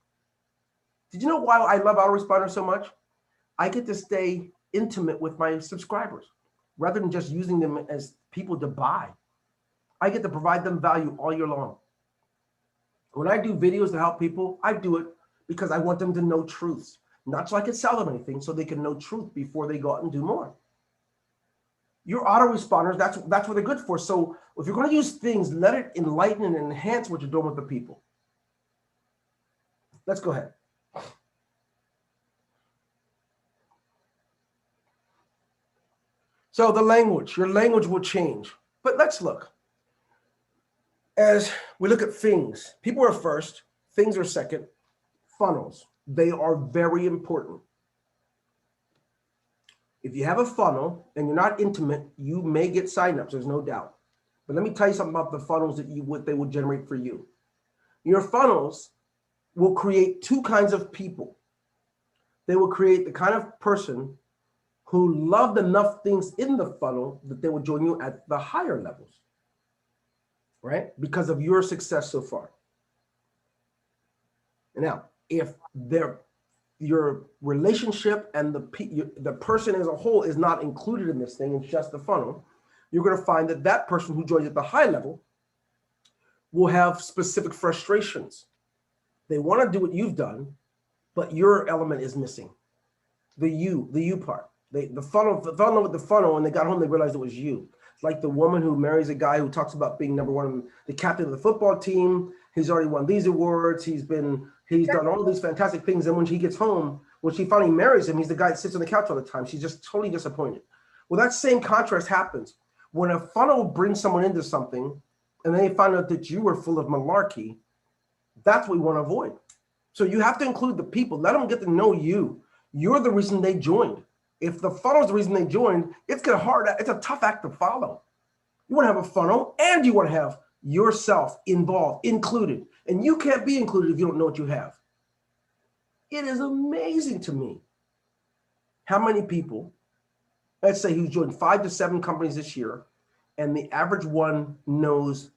Did you know why I love autoresponder so much? I get to stay intimate with my subscribers rather than just using them as people to buy. I get to provide them value all year long. When I do videos to help people, I do it because I want them to know truths, not so I can sell them anything, so they can know truth before they go out and do more. Your autoresponders, that's what they're good for. So if you're going to use things, let it enlighten and enhance what you're doing with the people. Let's go ahead. So the language, your language will change. But let's look. As we look at things, people are first, things are second, funnels, they are very important. If you have a funnel and you're not intimate, you may get signups, there's no doubt. But let me tell you something about the funnels that what they will generate for you. Your funnels will create two kinds of people. They will create the kind of person who loved enough things in the funnel that they will join you at the higher levels, right? Because of your success so far. Now, if your relationship and the person as a whole is not included in this thing, it's just the funnel, you're going to find that that person who joins at the high level will have specific frustrations. They want to do what you've done, but your element is missing. The you part. The funnel with the funnel, when they got home, they realized it was you. It's like the woman who marries a guy who talks about being number one, the captain of the football team. He's already won these awards. He's done all these fantastic things. And when she gets home, when she finally marries him, he's the guy that sits on the couch all the time. She's just totally disappointed. Well, that same contrast happens when a funnel brings someone into something and then they find out that you were full of malarkey. That's what we want to avoid. So you have to include the people. Let them get to know you. You're the reason they joined. If the funnel is the reason they joined, it's a tough act to follow. You want to have a funnel and you want to have yourself involved, included. And you can't be included if you don't know what you have. It is amazing to me how many people, let's say who's joined 5 to 7 companies this year, and the average one knows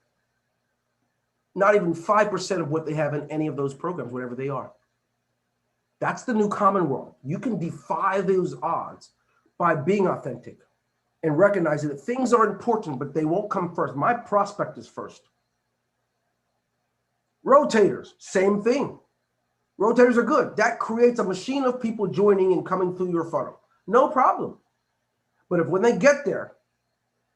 not even 5% of what they have in any of those programs, whatever they are. That's the new common world. You can defy those odds by being authentic and recognizing that things are important, but they won't come first. My prospect is first. Rotators, same thing. Rotators are good. That creates a machine of people joining and coming through your funnel. No problem. But if when they get there,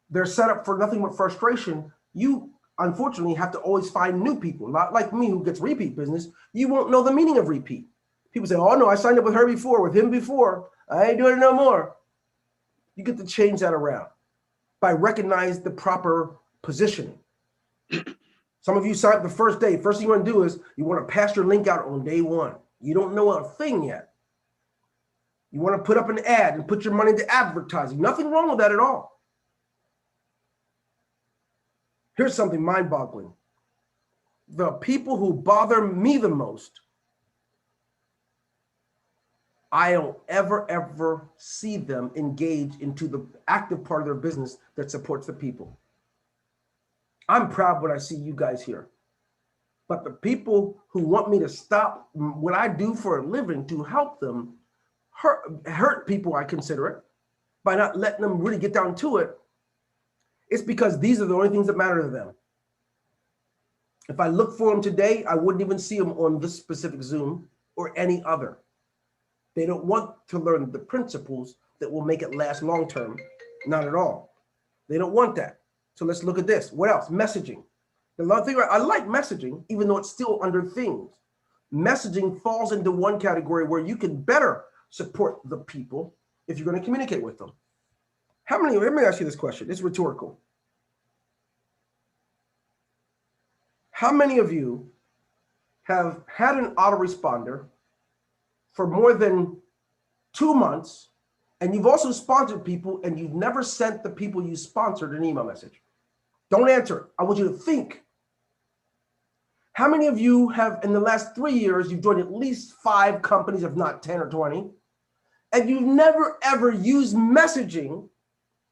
they're set up for nothing but frustration, you unfortunately have to always find new people. Not like me who gets repeat business. You won't know the meaning of repeat. People say, oh no, I signed up with her before, with him before. I ain't doing it no more. You get to change that around by recognizing the proper positioning. Some of you sign up the first day. First thing you want to do is you want to pass your link out on day one. You don't know a thing yet. You want to put up an ad and put your money into advertising. Nothing wrong with that at all. Here's something mind-boggling. The people who bother me the most, I don't ever see them engage into the active part of their business that supports the people. I'm proud when I see you guys here. But the people who want me to stop what I do for a living to help them hurt people, I consider it, by not letting them really get down to it, it's because these are the only things that matter to them. If I look for them today, I wouldn't even see them on this specific Zoom or any other. They don't want to learn the principles that will make it last long-term. Not at all. They don't want that. So let's look at this. What else? Messaging. The other thing, I like messaging, even though it's still under things. Messaging falls into one category where you can better support the people if you're going to communicate with them. Let me ask you this question. It's rhetorical. How many of you have had an autoresponder for more than 2 months, and you've also sponsored people and you've never sent the people you sponsored an email message? Don't answer it. I want you to think. How many of you have, in the last 3 years, you've joined at least 5 companies, if not 10 or 20, and you've never, ever used messaging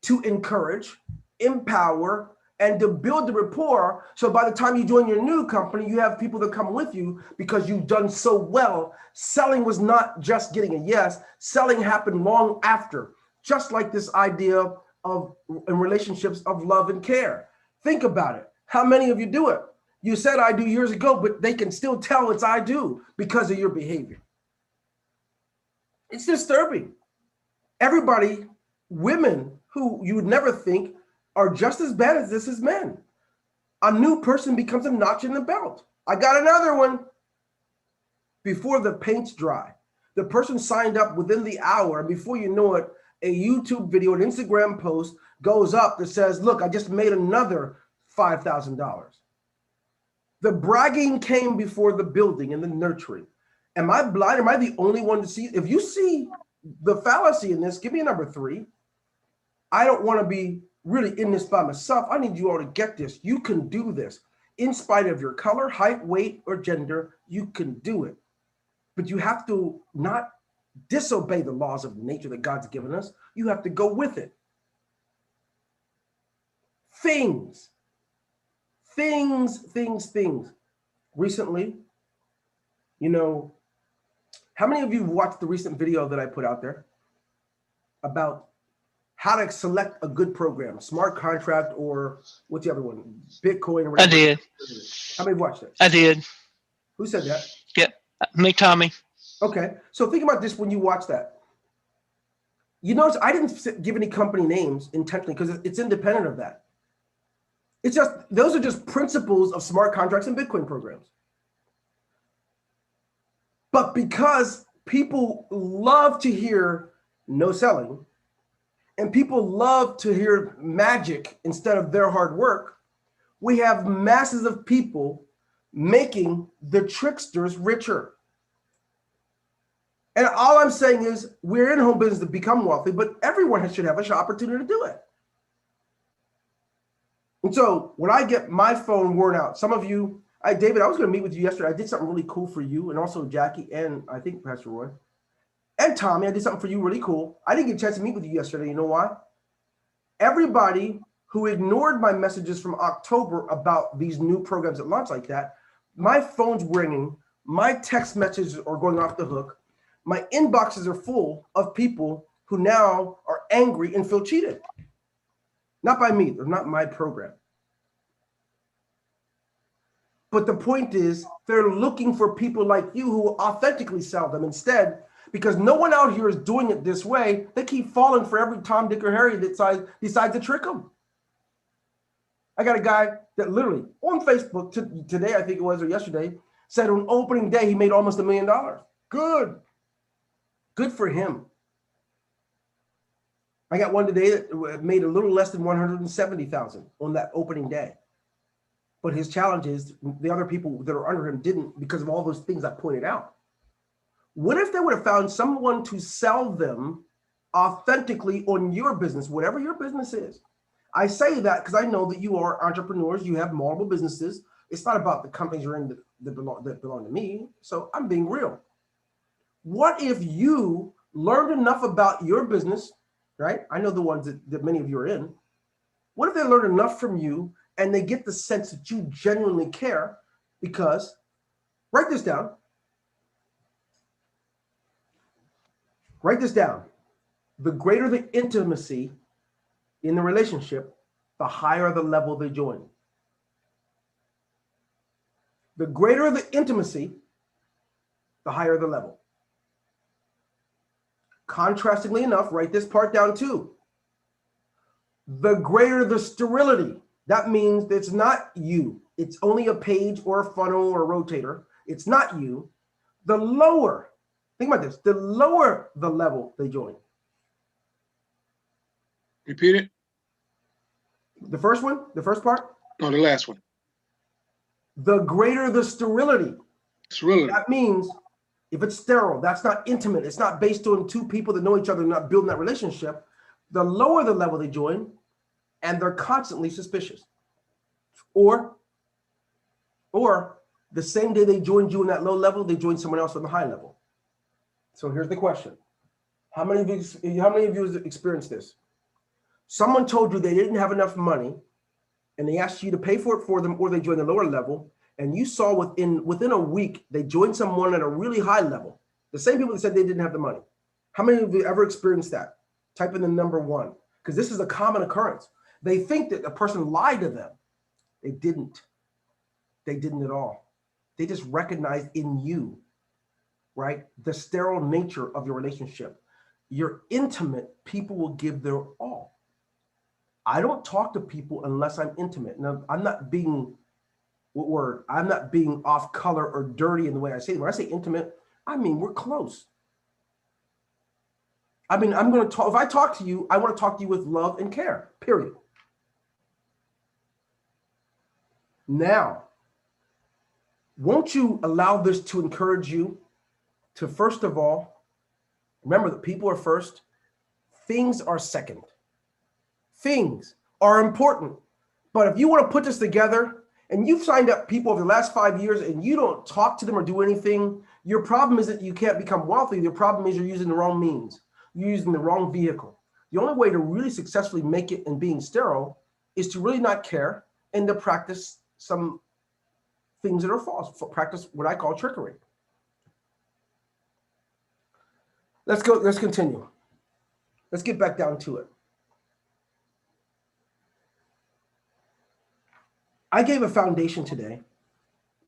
to encourage, empower, and to build the rapport, so by the time you join your new company, you have people that come with you because you've done so well. Selling was not just getting a yes. Selling happened long after. just like this idea of in relationships of love and care. Think about it. How many of you do it? You said I do years ago, but they can still tell it's I do because of your behavior. It's disturbing. Everybody, women who you would never think are just as bad as this as men. A new person becomes a notch in the belt. I got another one. Before the paint's dry, the person signed up within the hour, and before you know it, a YouTube video, an Instagram post goes up that says, look, I just made another $5,000. The bragging came before the building and the nurturing. Am I blind? Am I the only one to see? If you see the fallacy in this, give me a number 3. I don't want to be really in this by myself. I need you all to get this. You can do this. In spite of your color, height, weight, or gender, you can do it. But you have to not disobey the laws of nature that God's given us. You have to go with it. Things. Recently, you know, how many of you watched the recent video that I put out there about how to select a good program, smart contract, or what's the other one? Bitcoin or whatever. I did. How many watched it? I did. Who said that? Yep. Me, Tommy. Okay. So think about this when you watch that. You notice I didn't give any company names intentionally because it's independent of that. It's just, those are just principles of smart contracts and Bitcoin programs. But because people love to hear no selling, and people love to hear magic instead of their hard work, we have masses of people making the tricksters richer. And all I'm saying is we're in home business to become wealthy, but everyone should have an opportunity to do it. And so when I get my phone worn out, some of you, David, I was going to meet with you yesterday. I did something really cool for you, and also Jackie, and I think Pastor Roy, and Tommy. I did something for you really cool. I didn't get a chance to meet with you yesterday. You know why? Everybody who ignored my messages from October about these new programs that launch like that, my phone's ringing, my text messages are going off the hook, my inboxes are full of people who now are angry and feel cheated. Not by me, they're not my program. But the point is, they're looking for people like you who will authentically sell them instead, because no one out here is doing it this way. They keep falling for every Tom, Dick, or Harry that decides to trick them. I got a guy that literally on Facebook today, I think it was, or yesterday, said on opening day, he made almost $1 million. Good for him. I got one today that made a little less than 170,000 on that opening day. But his challenge is the other people that are under him didn't, because of all those things I pointed out. What if they would have found someone to sell them authentically on your business, whatever your business is? I say that because I know that you are entrepreneurs. You have multiple businesses. It's not about the companies you're in that belong to me. So I'm being real. What if you learned enough about your business, right? I know the ones that many of you are in. What if they learn enough from you and they get the sense that you genuinely care? Because, write this down. Write this down. The greater the intimacy in the relationship, the higher the level they join. The greater the intimacy, the higher the level. Contrastingly enough, write this part down too. The greater the sterility, that means it's not you. It's only a page or a funnel or a rotator. It's not you. The lower, think about this, the lower the level they join. Repeat it. The first one, the first part? No, the last one. The greater the sterility. Sterility. That means if it's sterile, that's not intimate. It's not based on two people that know each other and not building that relationship. The lower the level they join, and they're constantly suspicious. Or the same day they joined you in that low level, they joined someone else on the high level. So here's the question. How many of you have experienced this? Someone told you they didn't have enough money and they asked you to pay for it for them, or they joined the lower level, and you saw within a week, they joined someone at a really high level. The same people that said they didn't have the money. How many of you ever experienced that? Type in the number 1, because this is a common occurrence. They think that a person lied to them. They didn't. They didn't at all. They just recognized in you, right, the sterile nature of your relationship. You're intimate, people will give their all. I don't talk to people unless I'm intimate. Now, I'm not being, I'm not being off color or dirty in the way I say it. When I say intimate, I mean we're close. I mean, I'm going to talk, if I talk to you, I want to talk to you with love and care, period. Now, won't you allow this to encourage you to, first of all, remember that people are first, things are second. Things are important. But if you want to put this together and you've signed up people over the last 5 years and you don't talk to them or do anything, your problem is that you can't become wealthy. Your problem is you're using the wrong means. You're using the wrong vehicle. The only way to really successfully make it in being sterile is to really not care and to practice some things that are false, practice what I call trickery. Let's continue. Let's get back down to it. I gave a foundation today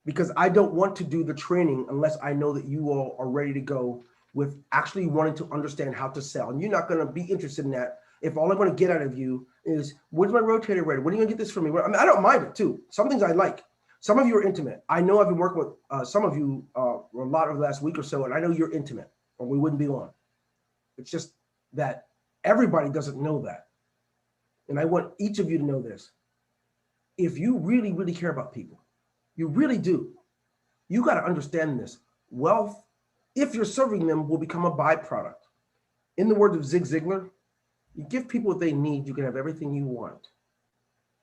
because I don't want to do the training unless I know that you all are ready to go with actually wanting to understand how to sell. And you're not going to be interested in that if all I want to get out of you is, when's my rotator ready? When are you going to get this for me? I mean, I don't mind it too. Some things I like. Some of you are intimate. I know I've been working with some of you a lot over the last week or so, and I know you're intimate or we wouldn't be on. It's just that everybody doesn't know that. And I want each of you to know this. If you really, really care about people, you really do, you got to understand this. Wealth, if you're serving them, will become a byproduct. In the words of Zig Ziglar, you give people what they need, you can have everything you want.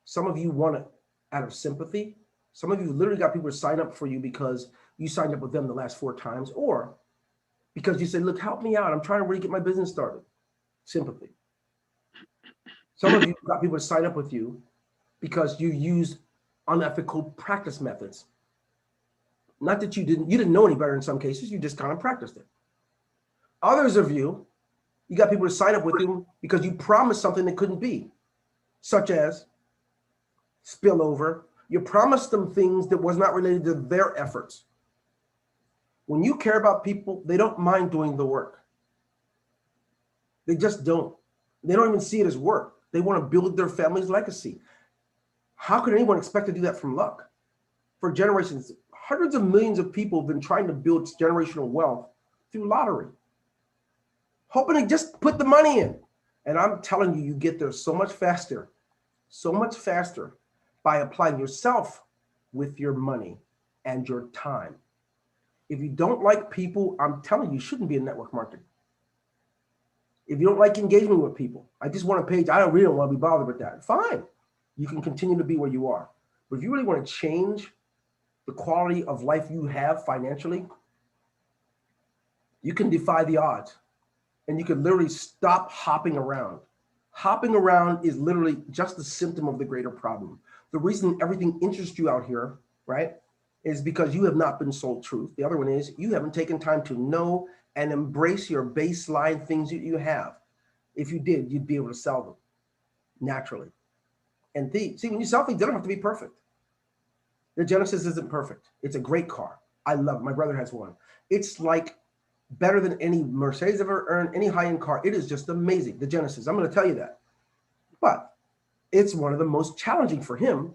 Some of you want it out of sympathy. Some of you literally got people to sign up for you because you signed up with them the last 4 times, or because you said, look, help me out. I'm trying to really get my business started. Sympathy. Some of you got people to sign up with you because you use unethical practice methods. Not that you didn't know any better in some cases, you just kind of practiced it. Others of you, you got people to sign up with you because you promised something that couldn't be, such as spillover. You promised them things that was not related to their efforts. When you care about people, they don't mind doing the work. They just don't. They don't even see it as work. They want to build their family's legacy. How could anyone expect to do that from luck? For generations, hundreds of millions of people have been trying to build generational wealth through lottery, hoping to just put the money in. And I'm telling you, you get there so much faster by applying yourself with your money and your time. If you don't like people, I'm telling you, you shouldn't be in network marketing. If you don't like engaging with people, I just want a page, I really don't want to be bothered with that. Fine, you can continue to be where you are. But if you really want to change the quality of life you have financially, you can defy the odds and you can literally stop hopping around. Hopping around is literally just a symptom of the greater problem. The reason everything interests you out here, right, is because you have not been sold truth. The other one is you haven't taken time to know and embrace your baseline things that you have. If you did, you'd be able to sell them naturally. And see, when you sell things, they don't have to be perfect. The Genesis isn't perfect. It's a great car. I love it. My brother has one. It's like better than any Mercedes ever earned, any high-end car. It is just amazing, the Genesis. I'm going to tell you that. But it's one of the most challenging for him,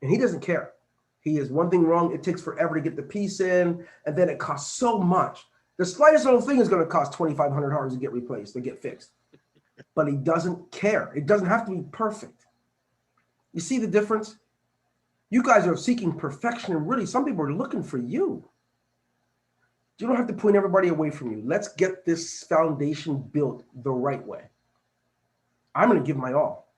and he doesn't care. He has one thing wrong. It takes forever to get the piece in, and then it costs so much. The slightest little thing is going to cost $2,500 to get replaced, to get fixed. But he doesn't care. It doesn't have to be perfect. You see the difference? You guys are seeking perfection, and really, some people are looking for you. You don't have to point everybody away from you. Let's get this foundation built the right way. I'm going to give my all.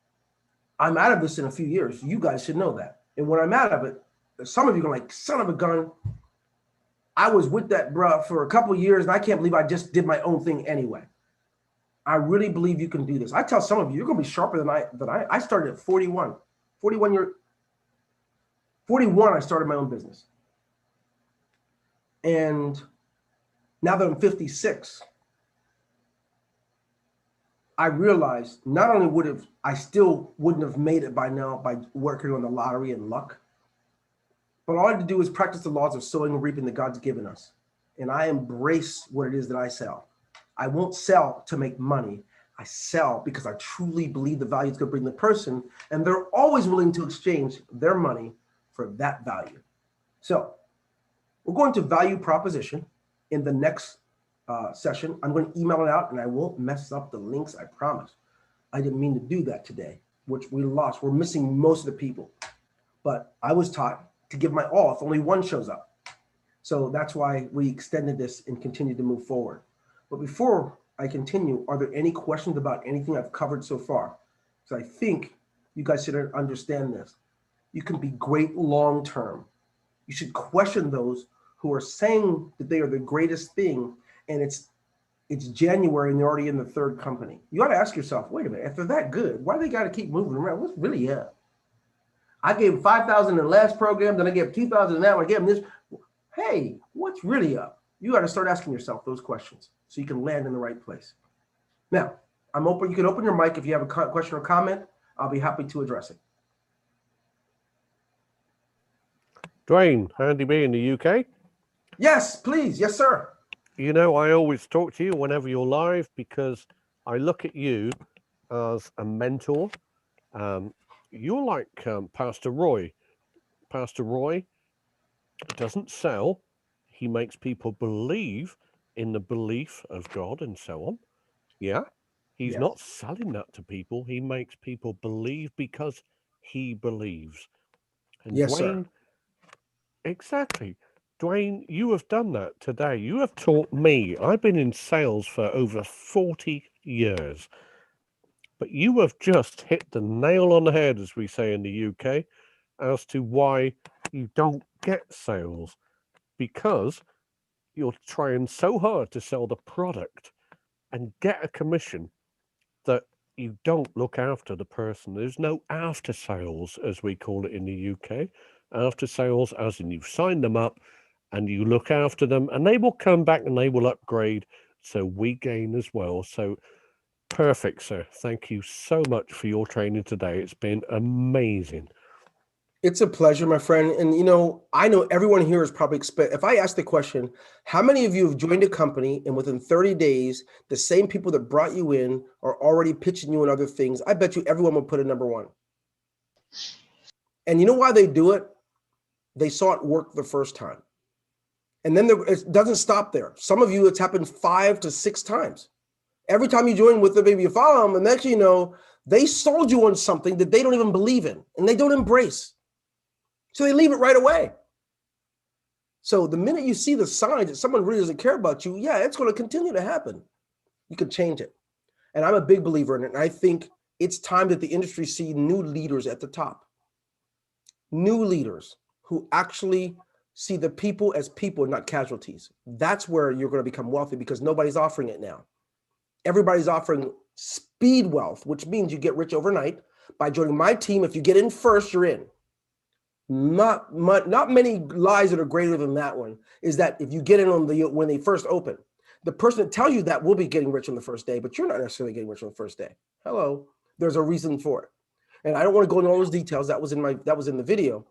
I'm out of this in a few years. You guys should know that. And when I'm out of it, some of you are like, son of a gun, I was with that bruh for a couple of years, and I can't believe I just did my own thing anyway. I really believe you can do this. I tell some of you, you're going to be sharper than I started at 41. 41, I started my own business. And now that I'm 56, I realized not only I still wouldn't have made it by now by working on the lottery and luck, but all I had to do is practice the laws of sowing and reaping that God's given us. And I embrace what it is that I sell. I won't sell to make money. I sell because I truly believe the value is going to bring the person, and they're always willing to exchange their money for that value. So we're going to value proposition in the next session. I'm going to email it out, and I won't mess up the links, I promise. I didn't mean to do that today, which we lost. We're missing most of the people. But I was taught to give my all if only one shows up. So that's why we extended this and continue to move forward. But before I continue, are there any questions about anything I've covered so far? So I think you guys should understand this. You can be great long-term. You should question those who are saying that they are the greatest thing, and it's January and they're already in the third company. You ought to ask yourself, wait a minute, if they're that good, why do they got to keep moving around? What's really up? I gave 5,000 in the last program, then I gave 2,000 in that one, I gave them this. Hey, what's really up? You got to start asking yourself those questions so you can land in the right place. Now, I'm open. You can open your mic if you have a question or comment. I'll be happy to address it. Dwayne, Andy B in the UK. Yes, please. Yes, sir. You know, I always talk to you whenever you're live because I look at you as a mentor. You're like Pastor Roy. Pastor Roy doesn't sell. He makes people believe in the belief of God and so on. Yeah. He's not selling that to people. He makes people believe because he believes. And yes, Dwayne, sir. Exactly. Dwayne, you have done that today. You have taught me. I've been in sales for over 40 years. But you have just hit the nail on the head, as we say in the UK, as to why you don't get sales. Because you're trying so hard to sell the product and get a commission that you don't look after the person. There's no after sales, as we call it in the UK. After sales, as in you've signed them up and you look after them and they will come back and they will upgrade. So we gain as well. So perfect, sir. Thank you so much for your training today. It's been amazing. It's a pleasure, my friend. And, you know, I know everyone here is probably if I ask the question, how many of you have joined a company and within 30 days, the same people that brought you in are already pitching you and other things? I bet you everyone will put a number one. And you know why they do it? They saw it work the first time. And then it doesn't stop there. Some of you, it's happened 5 to 6 times. Every time you join with them, maybe you follow them, and next you know, they sold you on something that they don't even believe in and they don't embrace. So they leave it right away. So the minute you see the signs that someone really doesn't care about you, yeah, it's going to continue to happen. You can change it. And I'm a big believer in it. And I think it's time that the industry see new leaders at the top. New leaders who actually see the people as people, not casualties. That's where you're going to become wealthy because nobody's offering it now. Everybody's offering speed wealth, which means you get rich overnight. By joining my team, if you get in first, you're in. Not many lies that are greater than that one is that if you get in on when they first open, the person that tells you that will be getting rich on the first day, but you're not necessarily getting rich on the first day. Hello, there's a reason for it. And I don't want to go into all those details. That was in the video,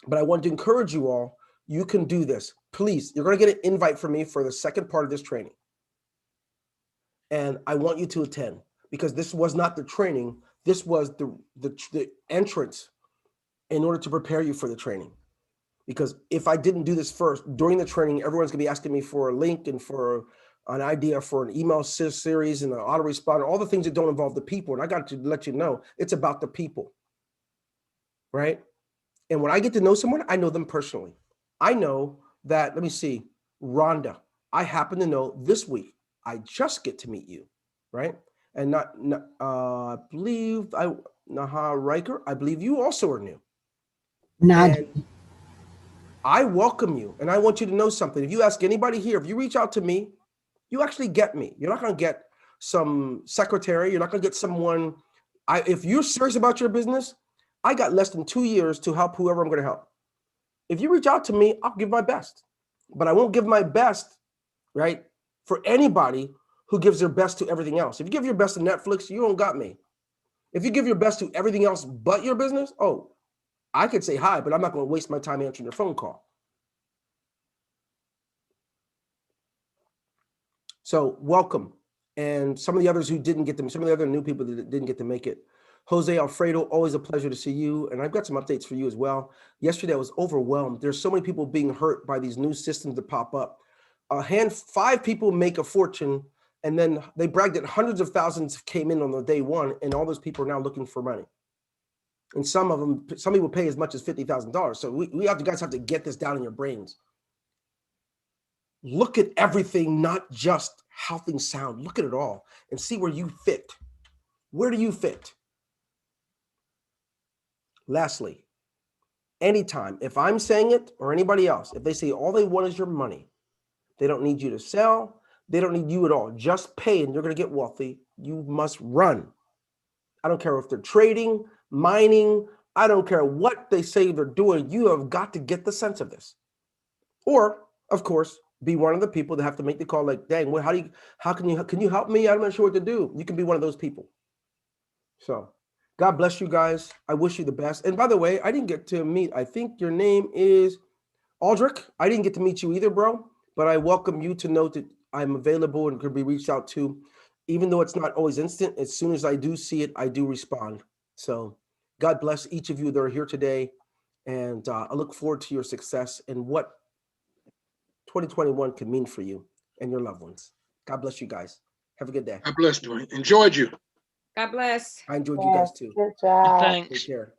but I want to encourage you all. You can do this. Please, you're going to get an invite from me for the second part of this training. And I want you to attend because this was not the training. This was the entrance in order to prepare you for the training. Because if I didn't do this first, during the training, everyone's gonna be asking me for a link and for an idea for an email series and an autoresponder, all the things that don't involve the people. And I got to let you know, it's about the people, right? And when I get to know someone, I know them personally. I know that, let me see, Rhonda, I happen to know this week, I just get to meet you, right? And I believe Naha Riker, I believe you also are new. And I welcome you. And I want you to know something. If you ask anybody here, if you reach out to me, you actually get me. You're not going to get some secretary. You're not going to get someone. If you're serious about your business, I got less than 2 years to help whoever I'm going to help. If you reach out to me, I'll give my best. But I won't give my best, right, for anybody who gives their best to everything else. If you give your best to Netflix, you don't got me. If you give your best to everything else but your business, oh, I could say hi, but I'm not going to waste my time answering your phone call. So welcome. And some of the others who didn't get them, some of the other new people that didn't get to make it. Jose Alfredo, always a pleasure to see you. And I've got some updates for you as well. Yesterday I was overwhelmed. There's so many people being hurt by these new systems that pop up. 5 people make a fortune, and then they bragged that hundreds of thousands came in on the day one, and all those people are now looking for money. And some people pay as much as $50,000. So we have to, guys have to get this down in your brains. Look at everything, not just how things sound. Look at it all and see where you fit. Where do you fit? Lastly, anytime, if I'm saying it or anybody else, if they say all they want is your money, they don't need you to sell, they don't need you at all. Just pay and you're going to get wealthy. You must run. I don't care if they're trading, mining. I don't care what they say they're doing. You have got to get the sense of this. Or, of course, be one of the people that have to make the call like, dang, how can you help me? I'm not sure what to do. You can be one of those people. So God bless you guys. I wish you the best. And by the way, I didn't get to meet, I think your name is Aldrich. I didn't get to meet you either, bro, but I welcome you to know that I'm available and could be reached out to, even though it's not always instant. As soon as I do see it, I do respond. So God bless each of you that are here today. And I look forward to your success and what 2021 could mean for you and your loved ones. God bless you guys. Have a good day. God bless, Dwayne. Enjoyed you. God bless. I enjoyed you guys too. Good job. Thanks. Take care.